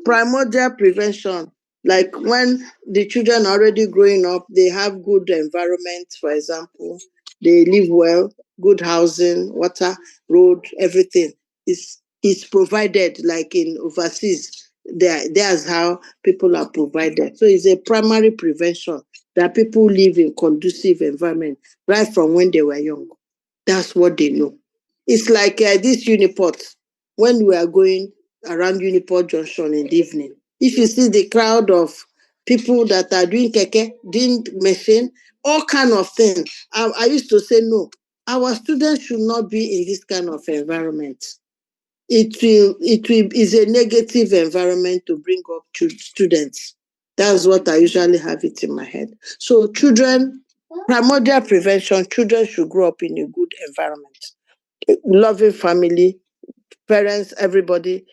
primordial prevention, like when the children are already growing up, they have good environment, for example, they live well, good housing, water, road, everything is provided, like in overseas. That's how people are provided. So it's a primary prevention that people live in conducive environment right from when they were young. That's what they know. It's like this Uniport. When we are going around Uniport Junction in the evening, if you see the crowd of people that are doing keke, doing machine, all kind of things, I used to say, no, our students should not be in this kind of environment. It is a negative environment to bring up students. That's what I usually have it in my head. So children, primordial prevention, children should grow up in a good environment. Loving family, parents, everybody,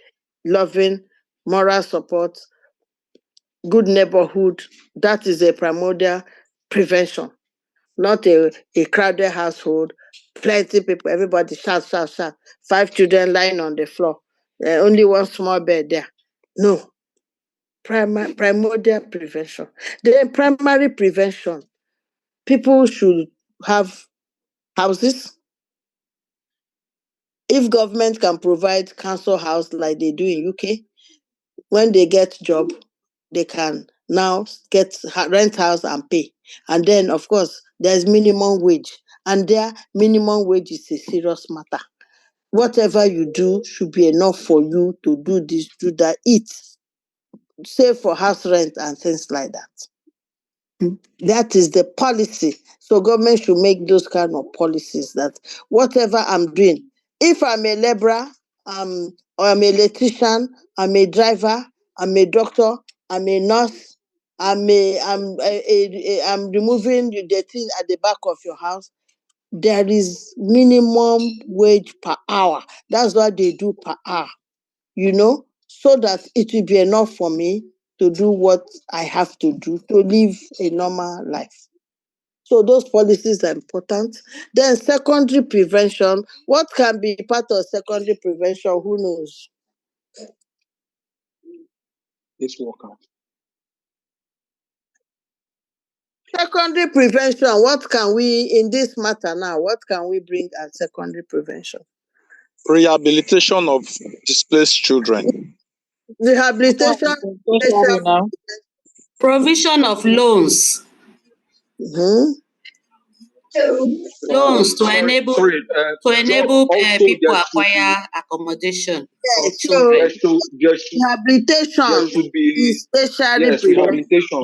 loving, moral support, good neighborhood. That is a primordial prevention, not a crowded household, plenty people, everybody shout, shout, shout. 5 children lying on the floor, only one small bed there. No. Primordial prevention. Then primary prevention. People should have houses. If government can provide council house like they do in UK, when they get job, they can now get rent house and pay. And then, of course, there's minimum wage. And there, minimum wage is a serious matter. Whatever you do should be enough for you to do this, do that, eat, save for house rent and things like that. That is the policy. So government should make those kind of policies that whatever I'm doing, if I'm a laborer, or I'm a electrician, I'm a driver, I'm a doctor, I'm a nurse, I'm removing the thing at the back of your house, there is minimum wage per hour. That's what they do per hour, so that it will be enough for me to do what I have to do to live a normal life. So those policies are important. Then secondary prevention. What can be part of secondary prevention? Who knows? This worker. Secondary prevention. What can we, in this matter now, what can we bring as secondary prevention? Rehabilitation of displaced children. Rehabilitation. Provision of loans. Loans to enable people acquire accommodation for children. Rehabilitation is specially rehabilitation.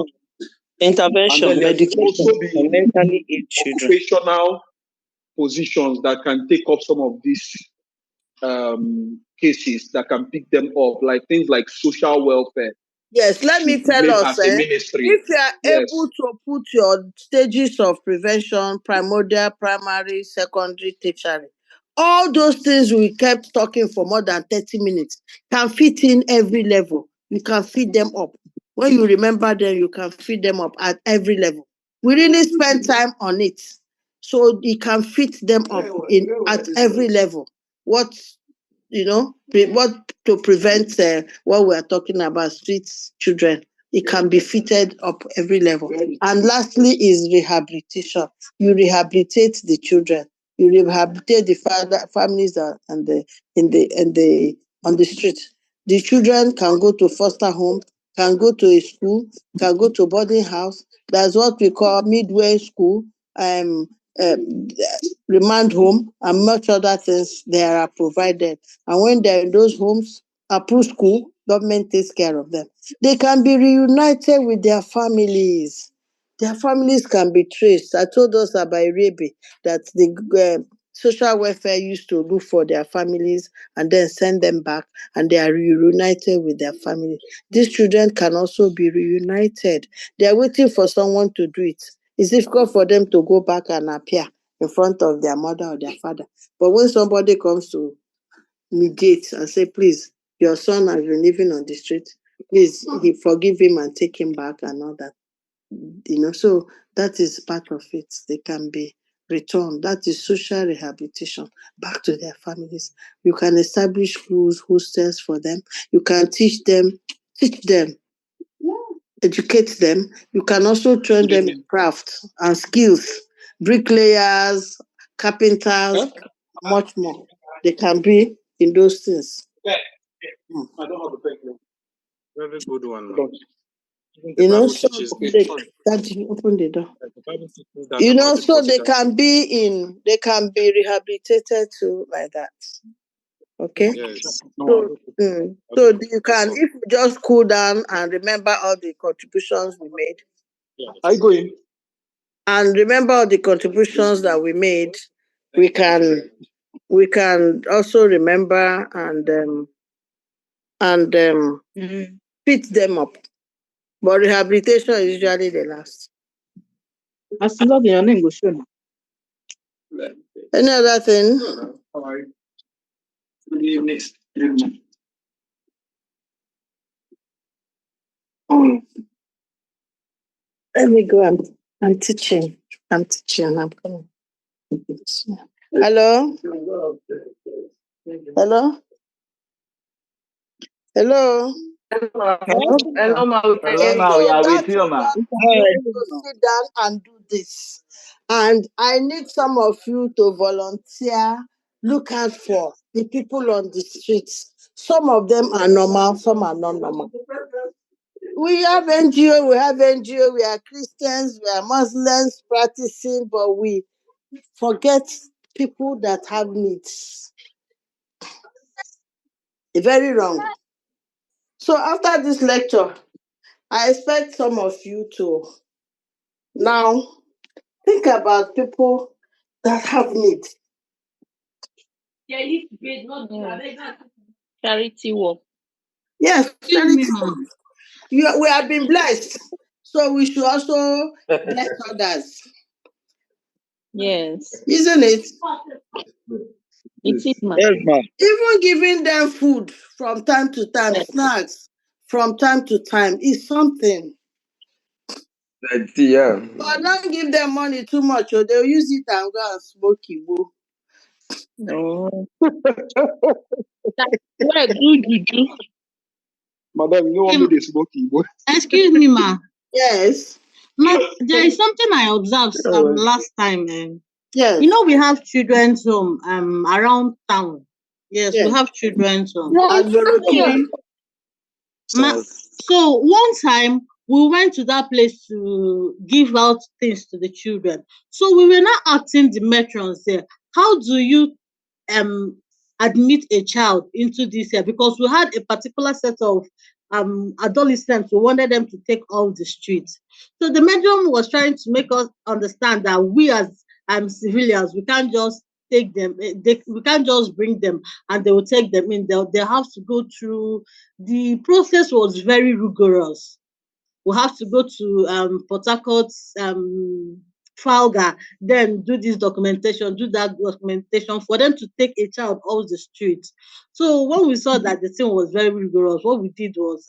Intervention, And then there should medication also be for mentally ill children. occupational positions that can take up some of these cases, that can pick them up, like things like social welfare. Yes, let me tell made us, as a ministry. if you are Yes. able to put your stages of prevention, primordial, primary, secondary, tertiary, all those things we kept talking for more than 30 minutes can fit in every level. You can feed them up. When you remember them, you can feed them up at every level. We really spend time on it. So it can fit them up at every level. What to prevent what we are talking about, street children. It can be fitted up every level. And lastly is rehabilitation. You rehabilitate the children. You rehabilitate the families that on the street. The children can go to foster home, can go to a school, can go to boarding house. That's what we call midway school, remand home, and much other things they are provided. And when they're in those homes, approved school, government takes care of them. They can be reunited with their families. Their families can be traced. I told us about Irebe that the social welfare used to look for their families and then send them back, and they are reunited with their family. These children can also be reunited. They are waiting for someone to do it. It's difficult for them to go back and appear in front of their mother or their father. But when somebody comes to mediate and say, please, your son has been living on the street, please forgive him and take him back and all that. So that is part of it. They can be returned. That is social rehabilitation back to their families. You can establish schools, hostels for them. You can teach them, educate them. You can also train them in crafts and skills, bricklayers, carpenters, much more. They can be in those things. I don't have a pen. Very good one. So that open the door. So they can be rehabilitated too like that. Okay. Yes. So you can, if you just cool down and remember all the contributions we made. I go in. And remember all the contributions that we made. We can also remember and fit them up. But rehabilitation is usually the last. Any other thing? Let me go. I'm teaching. I'm coming. Hello? Hello? Hello? Hello, ma. We are with you, ma. To sit down and do this. And I need some of you to volunteer, look out for the people on the streets. Some of them are normal, some are not normal. We have NGO, we are Christians, we are Muslims practicing, but we forget people that have needs. Very wrong. So after this lecture, I expect some of you to now think about people that have needs. Charity work. Yes, charity work. We have been blessed, so we should also bless others. Yes. Isn't it? It is, ma. Yes, ma'am. Even giving them food from time to time, snacks from time to time is something. Yeah. But don't give them money too much, or they'll use it and go and smoke Igbo. No. Where do juju? Madam, you want me to smoke Igbo? Excuse me, ma. Yes. Ma, there is something I observed last time. Yes. We have children's home around town. Yes, we have children's home. And Ma, so one time we went to that place to give out things to the children. So we were now asking the matrons there, how do you um admit a child into this here? Because we had a particular set of adolescents who wanted them to take off the streets. So the medium was trying to make us understand that we as civilians, we can't just take them, we can't just bring them and they will take them in. They have to go through, the process was very rigorous. We have to go to Port Harcourt, Falga, then do this documentation, do that documentation for them to take a child off the street. So when we saw that the thing was very rigorous, what we did was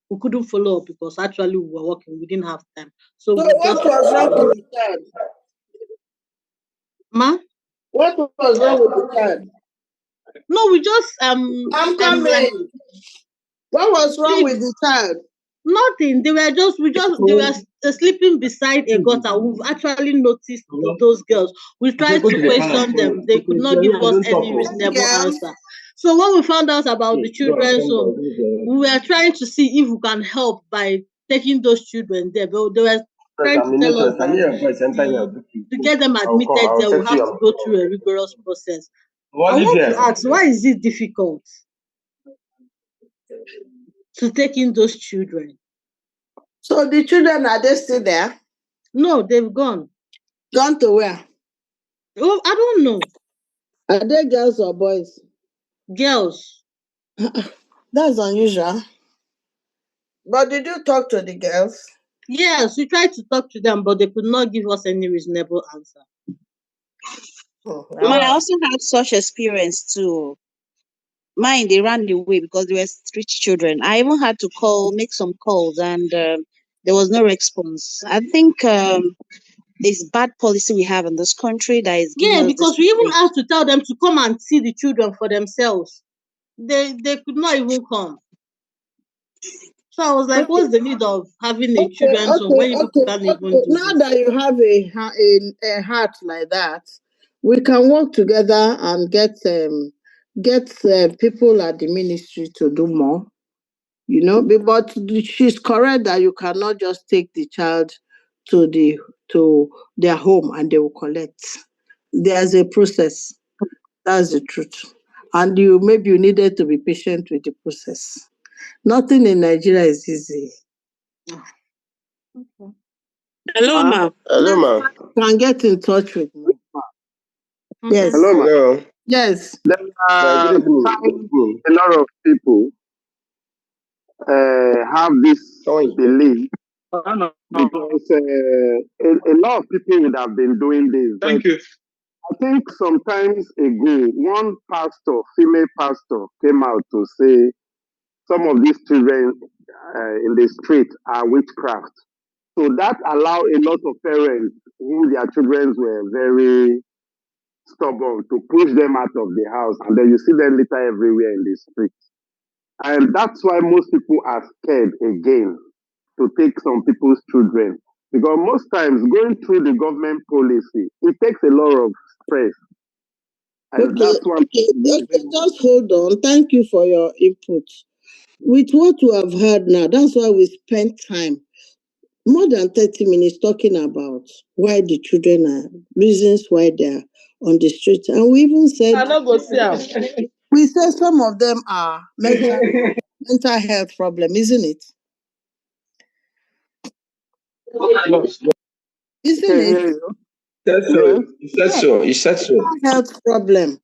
we couldn't follow up because actually we were working, we didn't have time. So we what just was wrong with the child? Ma? What was wrong with the child? No, we just I'm like coming. What was wrong with the child? nothing. They were sleeping beside a gutter. We've actually noticed those girls. We tried to question them. They could not give us any reasonable answer. So when we found out about the children's home, we were trying to see if we can help by taking those children there. But they were trying to tell us that to get them admitted there, we have to go through a rigorous process. I want to ask, why is it difficult to take in those children? So the children, are they still there? No, they've gone. Gone to where? Oh, I don't know. Are they girls or boys? Girls. That's unusual. But did you talk to the girls? Yes, we tried to talk to them, but they could not give us any reasonable answer. I also had such experience too. Mine, they ran away because they were street children. I even had to make some calls, and there was no response. I think it's bad policy we have in this country that is giving us because we even had to tell them to come and see the children for themselves. They could not even come. So I was like, what's the need of having a children's home when you people can't even do now this? that you have a heart like that, we can work together and get people at the ministry to do more. You know, but she's correct that you cannot just take the child to their home and they will collect. There's a process. That's the truth. And maybe you needed to be patient with the process. Nothing in Nigeria is easy. Hello, ma. Hello, ma. Can get in touch with me. Yes. Hello, ma. Hello. Yes. There are Good evening. times a lot of people have this belief because a lot of people would have been doing this. Thank you. I think sometimes ago, one pastor, female pastor, came out to say some of these children in the street are witchcraft. So that allowed a lot of parents who their children were very stubborn to push them out of the house, and then you see them litter everywhere in the street. And that's why most people are scared again to take some people's children. Because most times going through the government policy, it takes a lot of stress. And that's why just hold on. Thank you for your input. With what we have heard now, that's why we spent time, more than 30 minutes, talking about why the children are, reasons why they're on the street. And we even said, we said some of them are mental health problem, isn't it? Isn't it? You said so. Health problem.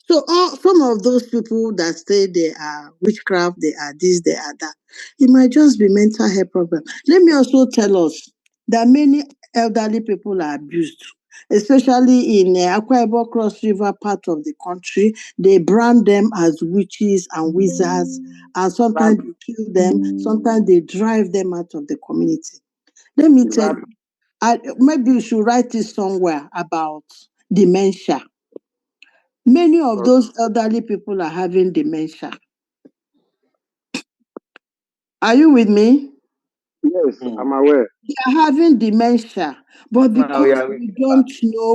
So some of those people that say they are witchcraft, they are this, they are that, it might just be mental health problem. Let me also tell us that many elderly people are abused, especially in Akwa Ibom Cross River part of the country. They brand them as witches and wizards, and sometimes they kill them, sometimes they drive them out of the community. Let me tell you, maybe you should write this somewhere about dementia. Many of those elderly people are having dementia. Are you with me? Yes, I'm aware. They are having dementia, but because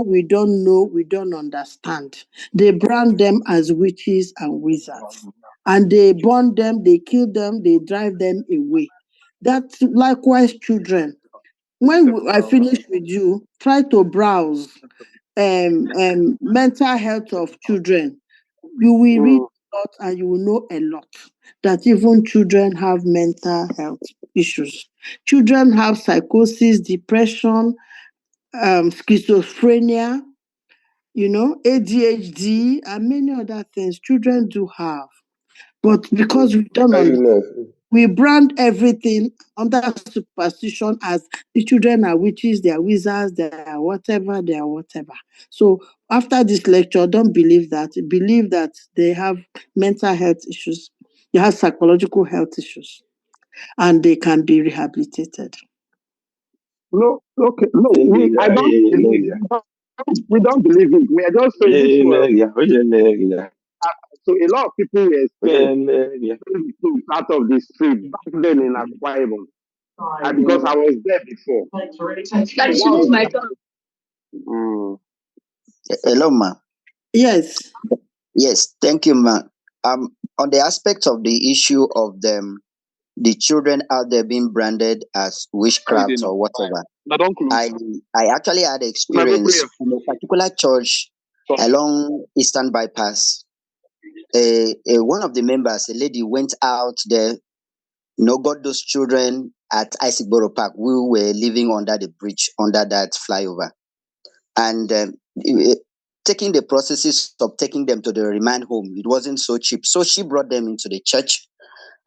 we don't understand, they brand them as witches and wizards. And they burn them, they kill them, they drive them away. That likewise children. When I finish with you, try to browse mental health of children. You will read a lot and you will know a lot that even children have mental health issues. Children have psychosis, depression, schizophrenia, ADHD, and many other things children do have. But because we don't understand, we brand everything under superstition as the children are witches, they are wizards, they are whatever, they are whatever. So after this lecture, don't believe that. Believe that they have mental health issues, they have psychological health issues, and they can be rehabilitated. No, okay, no, I don't believe. We don't believe it. We are just saying this. So a lot of people were scared out of the street back then in Akwa Ibom. Because I was there before. Hello, ma. Yes. Yes, thank you, ma. On the aspect of the issue of the children out there being branded as witchcraft or whatever, I actually had experience in a particular church along Eastern Bypass. One of the members, a lady, went out there, got those children at Isigboro Park. We were living under the bridge, under that flyover. And taking the processes of taking them to the remand home, it wasn't so cheap. So she brought them into the church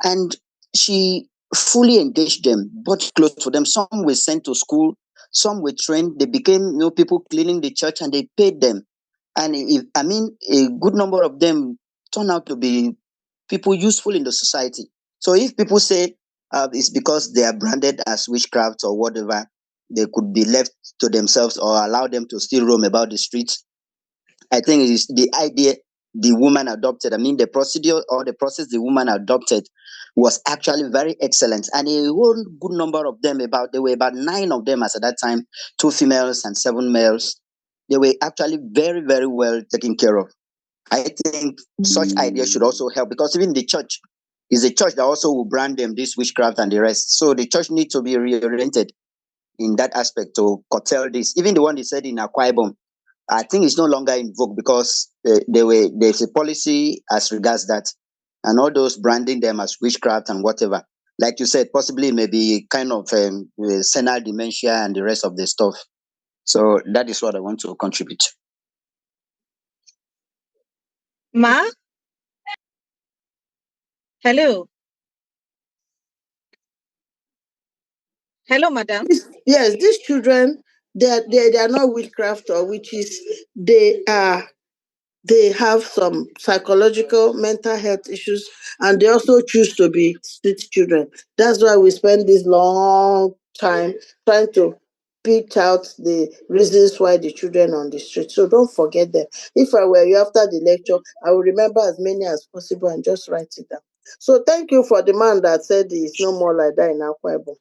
and she fully engaged them, bought clothes for them. Some were sent to school, some were trained. They became people cleaning the church and they paid them. And a good number of them turned out to be people useful in the society. So if people say it's because they are branded as witchcraft or whatever, they could be left to themselves or allow them to still roam about the streets. I think it is the idea the woman adopted. The procedure or the process the woman adopted was actually very excellent. And a whole good number of them, there were about 9 of them as at that time, 2 females and 7 males. They were actually very, very well taken care of. I think such ideas should also help because even the church is a church that also will brand them this witchcraft and the rest. So the church needs to be reoriented in that aspect to curtail this. Even the one they said in Akwa Ibom, I think it's no longer in vogue because there's a policy as regards that, and all those branding them as witchcraft and whatever. Like you said, possibly maybe kind of senile dementia and the rest of the stuff. So that is what I want to contribute. Ma? Hello. Hello, madam. Yes, these children, they are not witchcraft or witches. They have some psychological, mental health issues, and they also choose to be street children. That's why we spend this long time trying to pick out the reasons why the children on the street. So don't forget them. If I were you after the lecture, I will remember as many as possible and just write it down. So thank you for the man that said it's no more like that in Akwa Ibom.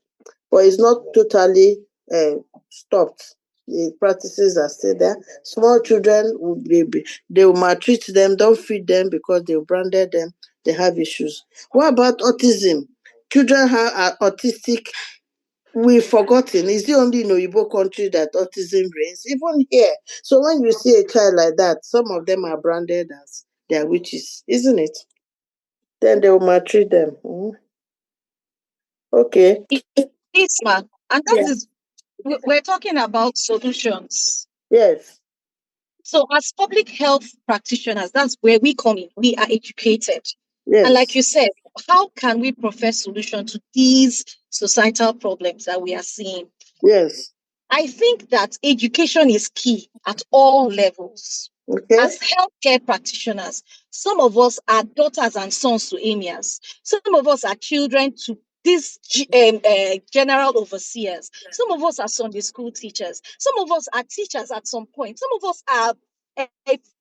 But it's not totally stopped. The practices are still there. Small children they will maltreat them, don't feed them because they branded them. They have issues. What about autism? Children are autistic. We've forgotten. It's the only in Oyibo country that autism reigns, even here. So when you see a child like that, some of them are branded as their witches, isn't it? Then they will maltreat them. Okay. Yes, ma. And that is, we're talking about solutions. Yes. So as public health practitioners, that's where we come in. We are educated. Yes. And like you said, how can we profess solution to these societal problems that we are seeing? Yes. I think that education is key at all levels. Okay. As healthcare practitioners, some of us are daughters and sons to emirs. Some of us are children to these general overseers. Some of us are Sunday school teachers. Some of us are teachers at some point. Some of us are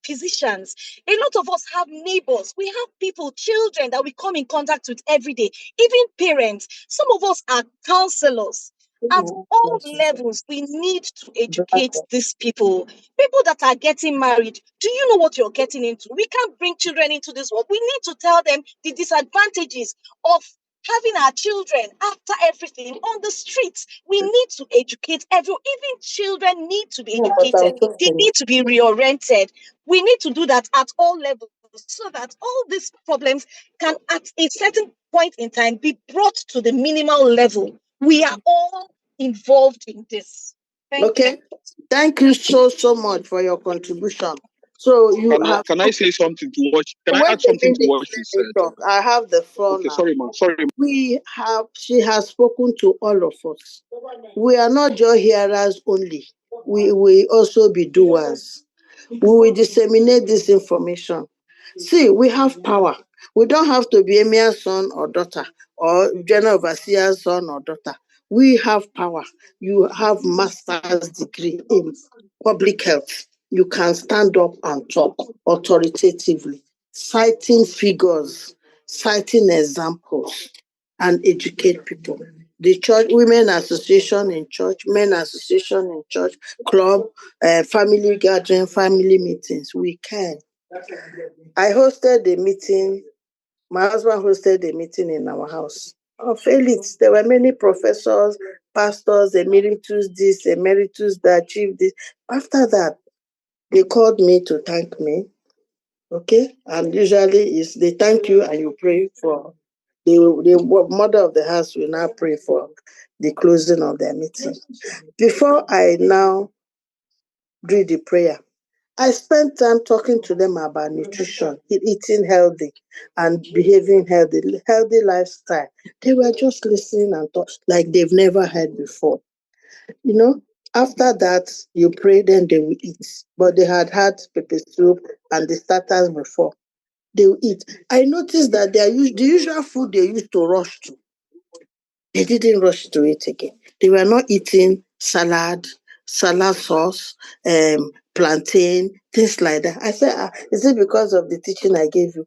physicians. A lot of us have neighbors. We have people, children that we come in contact with every day, even parents. Some of us are counselors. At all levels, we need to educate these people. People that are getting married, do you know what you're getting into? We can't bring children into this world. We need to tell them the disadvantages of having our children after everything on the streets. We need to educate everyone. Even children need to be educated. They need to be reoriented. We need to do that at all levels so that all these problems can, at a certain point in time, be brought to the minimal level. We are all involved in this. Thank you. Thank you so much for your contribution. So you have. Can I say something to what? Can I Wait add a something to minute, what she let said? me talk. I have the floor Okay, now. sorry, ma'am. Sorry. She has spoken to all of us. We are not just hearers only. We will also be doers. We will disseminate this information. See, we have power. We don't have to be Emir's son or daughter or general overseer's son or daughter. We have power. You have master's degree in public health. You can stand up and talk authoritatively, citing figures, citing examples, and educate people. The church, women association in church, men association in church, club, family gathering, family meetings. We can. I hosted a meeting. My husband hosted a meeting in our house of elites. There were many professors, pastors, emeritus this, emeritus that, chief this. After that, they called me to thank me. Okay, and usually is they thank you and you pray for the mother of the house will now pray for the closing of their meeting. Before I now do the prayer, I spent time talking to them about nutrition, eating healthy and behaving healthy lifestyle. They were just listening and talk like they've never heard before. You know, after that, you pray, then they will eat. But they had pepper soup and the starters before. They will eat. I noticed that the usual food they used to rush to, they didn't rush to it again. They were not eating salad sauce, plantain, things like that. I said, is it because of the teaching I gave you?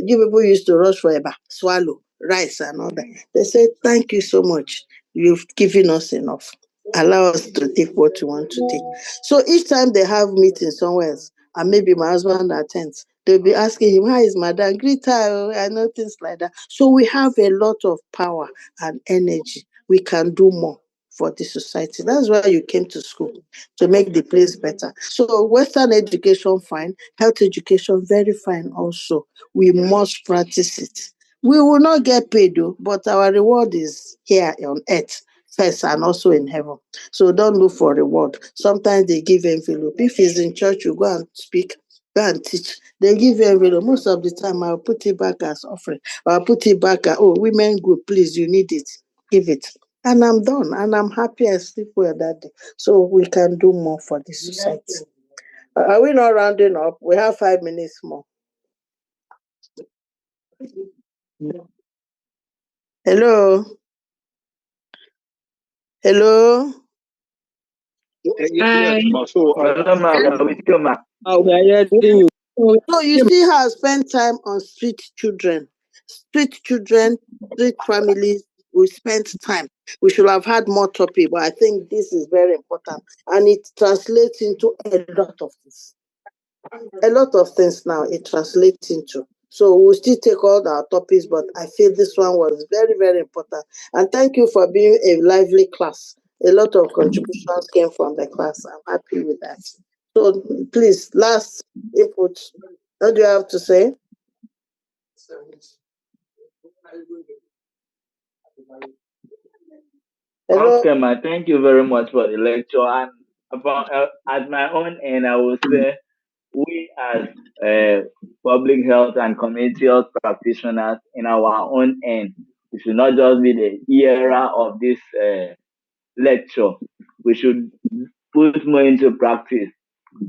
You people used to rush for swallow, rice and all that. They said, thank you so much. You've given us enough. Allow us to take what you want to take. So each time they have meeting somewhere else, and maybe my husband attends, they'll be asking him, how is madam? Greet her, I know things like that. So we have a lot of power and energy. We can do more for the society. That's why you came to school, to make the place better. So Western education, fine. Health education, very fine also. We must practice it. We will not get paid though, but our reward is here on earth first and also in heaven. So don't look for reward. Sometimes they give envelope. If it's in church, you go and speak, go and teach. They give you envelope. Most of the time, I'll put it back as offering. I'll put it back as, women group, please, you need it. Give it. And I'm done. And I'm happy I sleep well that day. So we can do more for the society. Are we not rounding up? We have 5 minutes more. Hello? Hello? Yes, ma. So, So you see how I spend time on street children, street families. We spent time. We should have had more topic, but I think this is very important, and it translates into a lot of things. A lot of things now it translates into. So we'll still take all our topics, but I feel this one was very, very important. And thank you for being a lively class. A lot of contributions came from the class. I'm happy with that. So please, last input. What do you have to say? Hello? Okay, ma. Thank you very much for the lecture. And at my own end, I will say we as public health and community health practitioners in our own end, we should not just be the hearer of this lecture. We should put more into practice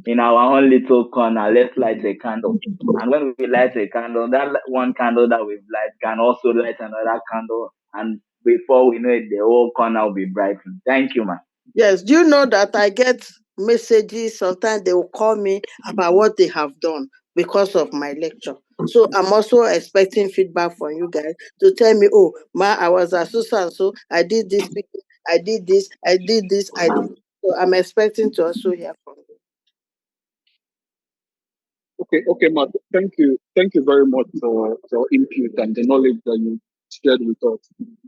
in our own little corner. Let's light a candle. And when we light a candle, that one candle that we've light can also light another candle. And before we know it, the whole corner will be brightened. Thank you, man. Yes. Do you know that I get messages? Sometimes they will call me about what they have done because of my lecture. So I'm also expecting feedback from you guys to tell me, oh, ma, I was a so I did this, I did this, I did this, I did. So I'm expecting to also hear from you. Okay, ma. Thank you very much for your input and the knowledge that you shared with us.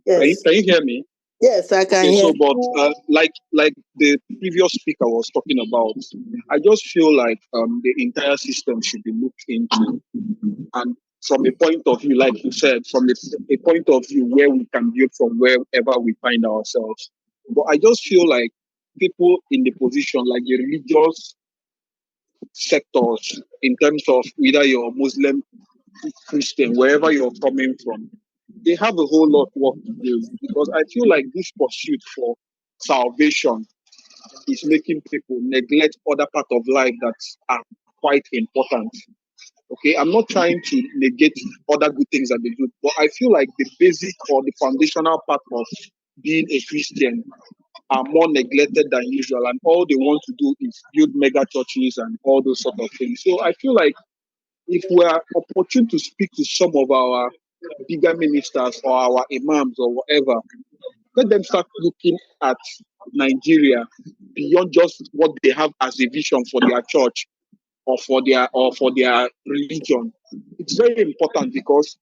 Yes. Can you hear me? Yes, I can hear. So, but like the previous speaker was talking about, I just feel like the entire system should be looked into, and from a point of view, like you said, from a point of view where we can build from wherever we find ourselves. But I just feel like people in the position, like the religious sectors, in terms of whether you're Muslim, Christian, wherever you're coming from, they have a whole lot of work to do, because I feel like this pursuit for salvation is making people neglect other part of life that are quite important. Okay, I'm not trying to negate other good things that they do, but I feel like the basic or the foundational part of being a Christian are more neglected than usual, and all they want to do is build mega churches and all those sort of things. So I feel like if we are opportune to speak to some of our bigger ministers or our imams or whatever, let them start looking at Nigeria beyond just what they have as a vision for their church or for their religion. It's very important, because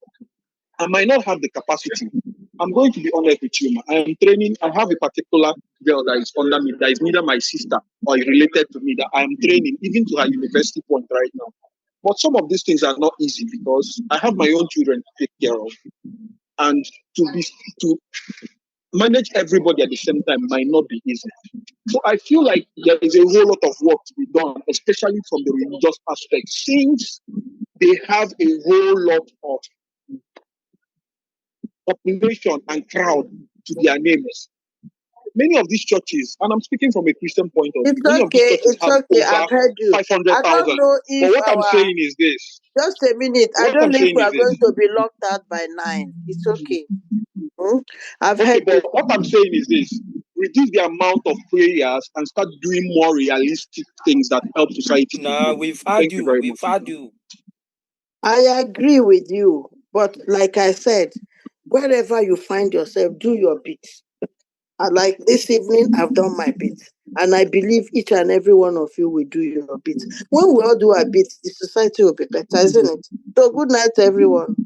I might not have the capacity. I'm going to be honest with you. I am training. I have a particular girl that is under me, that is neither my sister or is related to me, that I am training, even to her university point right now. But some of these things are not easy, because I have my own children to take care of, and to manage everybody at the same time might not be easy. So I feel like there is a whole lot of work to be done, especially from the religious aspect, since they have a whole lot of population and crowd to their names. Many of these churches, and I'm speaking from a Christian point of view, It's many of these okay. churches It's have okay. over I've heard you. I 500,000. don't know But if what I'm our saying is this. just a minute. I What don't I'm know if saying we is are going this. to be locked out by 9. It's okay. I've Okay, heard you. but what I'm saying is this. Reduce the amount of prayers and start doing more realistic things that help society to Nah, grow. we've had Thank you you. very We've much. had you. I agree with you. But like I said, wherever you find yourself, do your bit. Like this evening, I've done my bit. And I believe each and every one of you will do your bit. When we all do our bit, the society will be better, isn't it? So good night, everyone.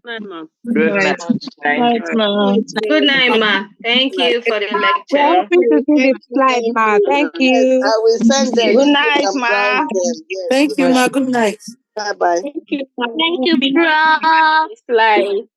Night, ma. Good night. Thank you. Night, ma. Good night, ma. Thank you for the We're lecture. happy to see the slide, ma. Thank Yes, you. I will send them. Good This night, week I'm ma. trying them. Yes, Thank good you, night. ma. Good night. Bye bye. Thank you, ma. Thank you, Big Bro. Slide.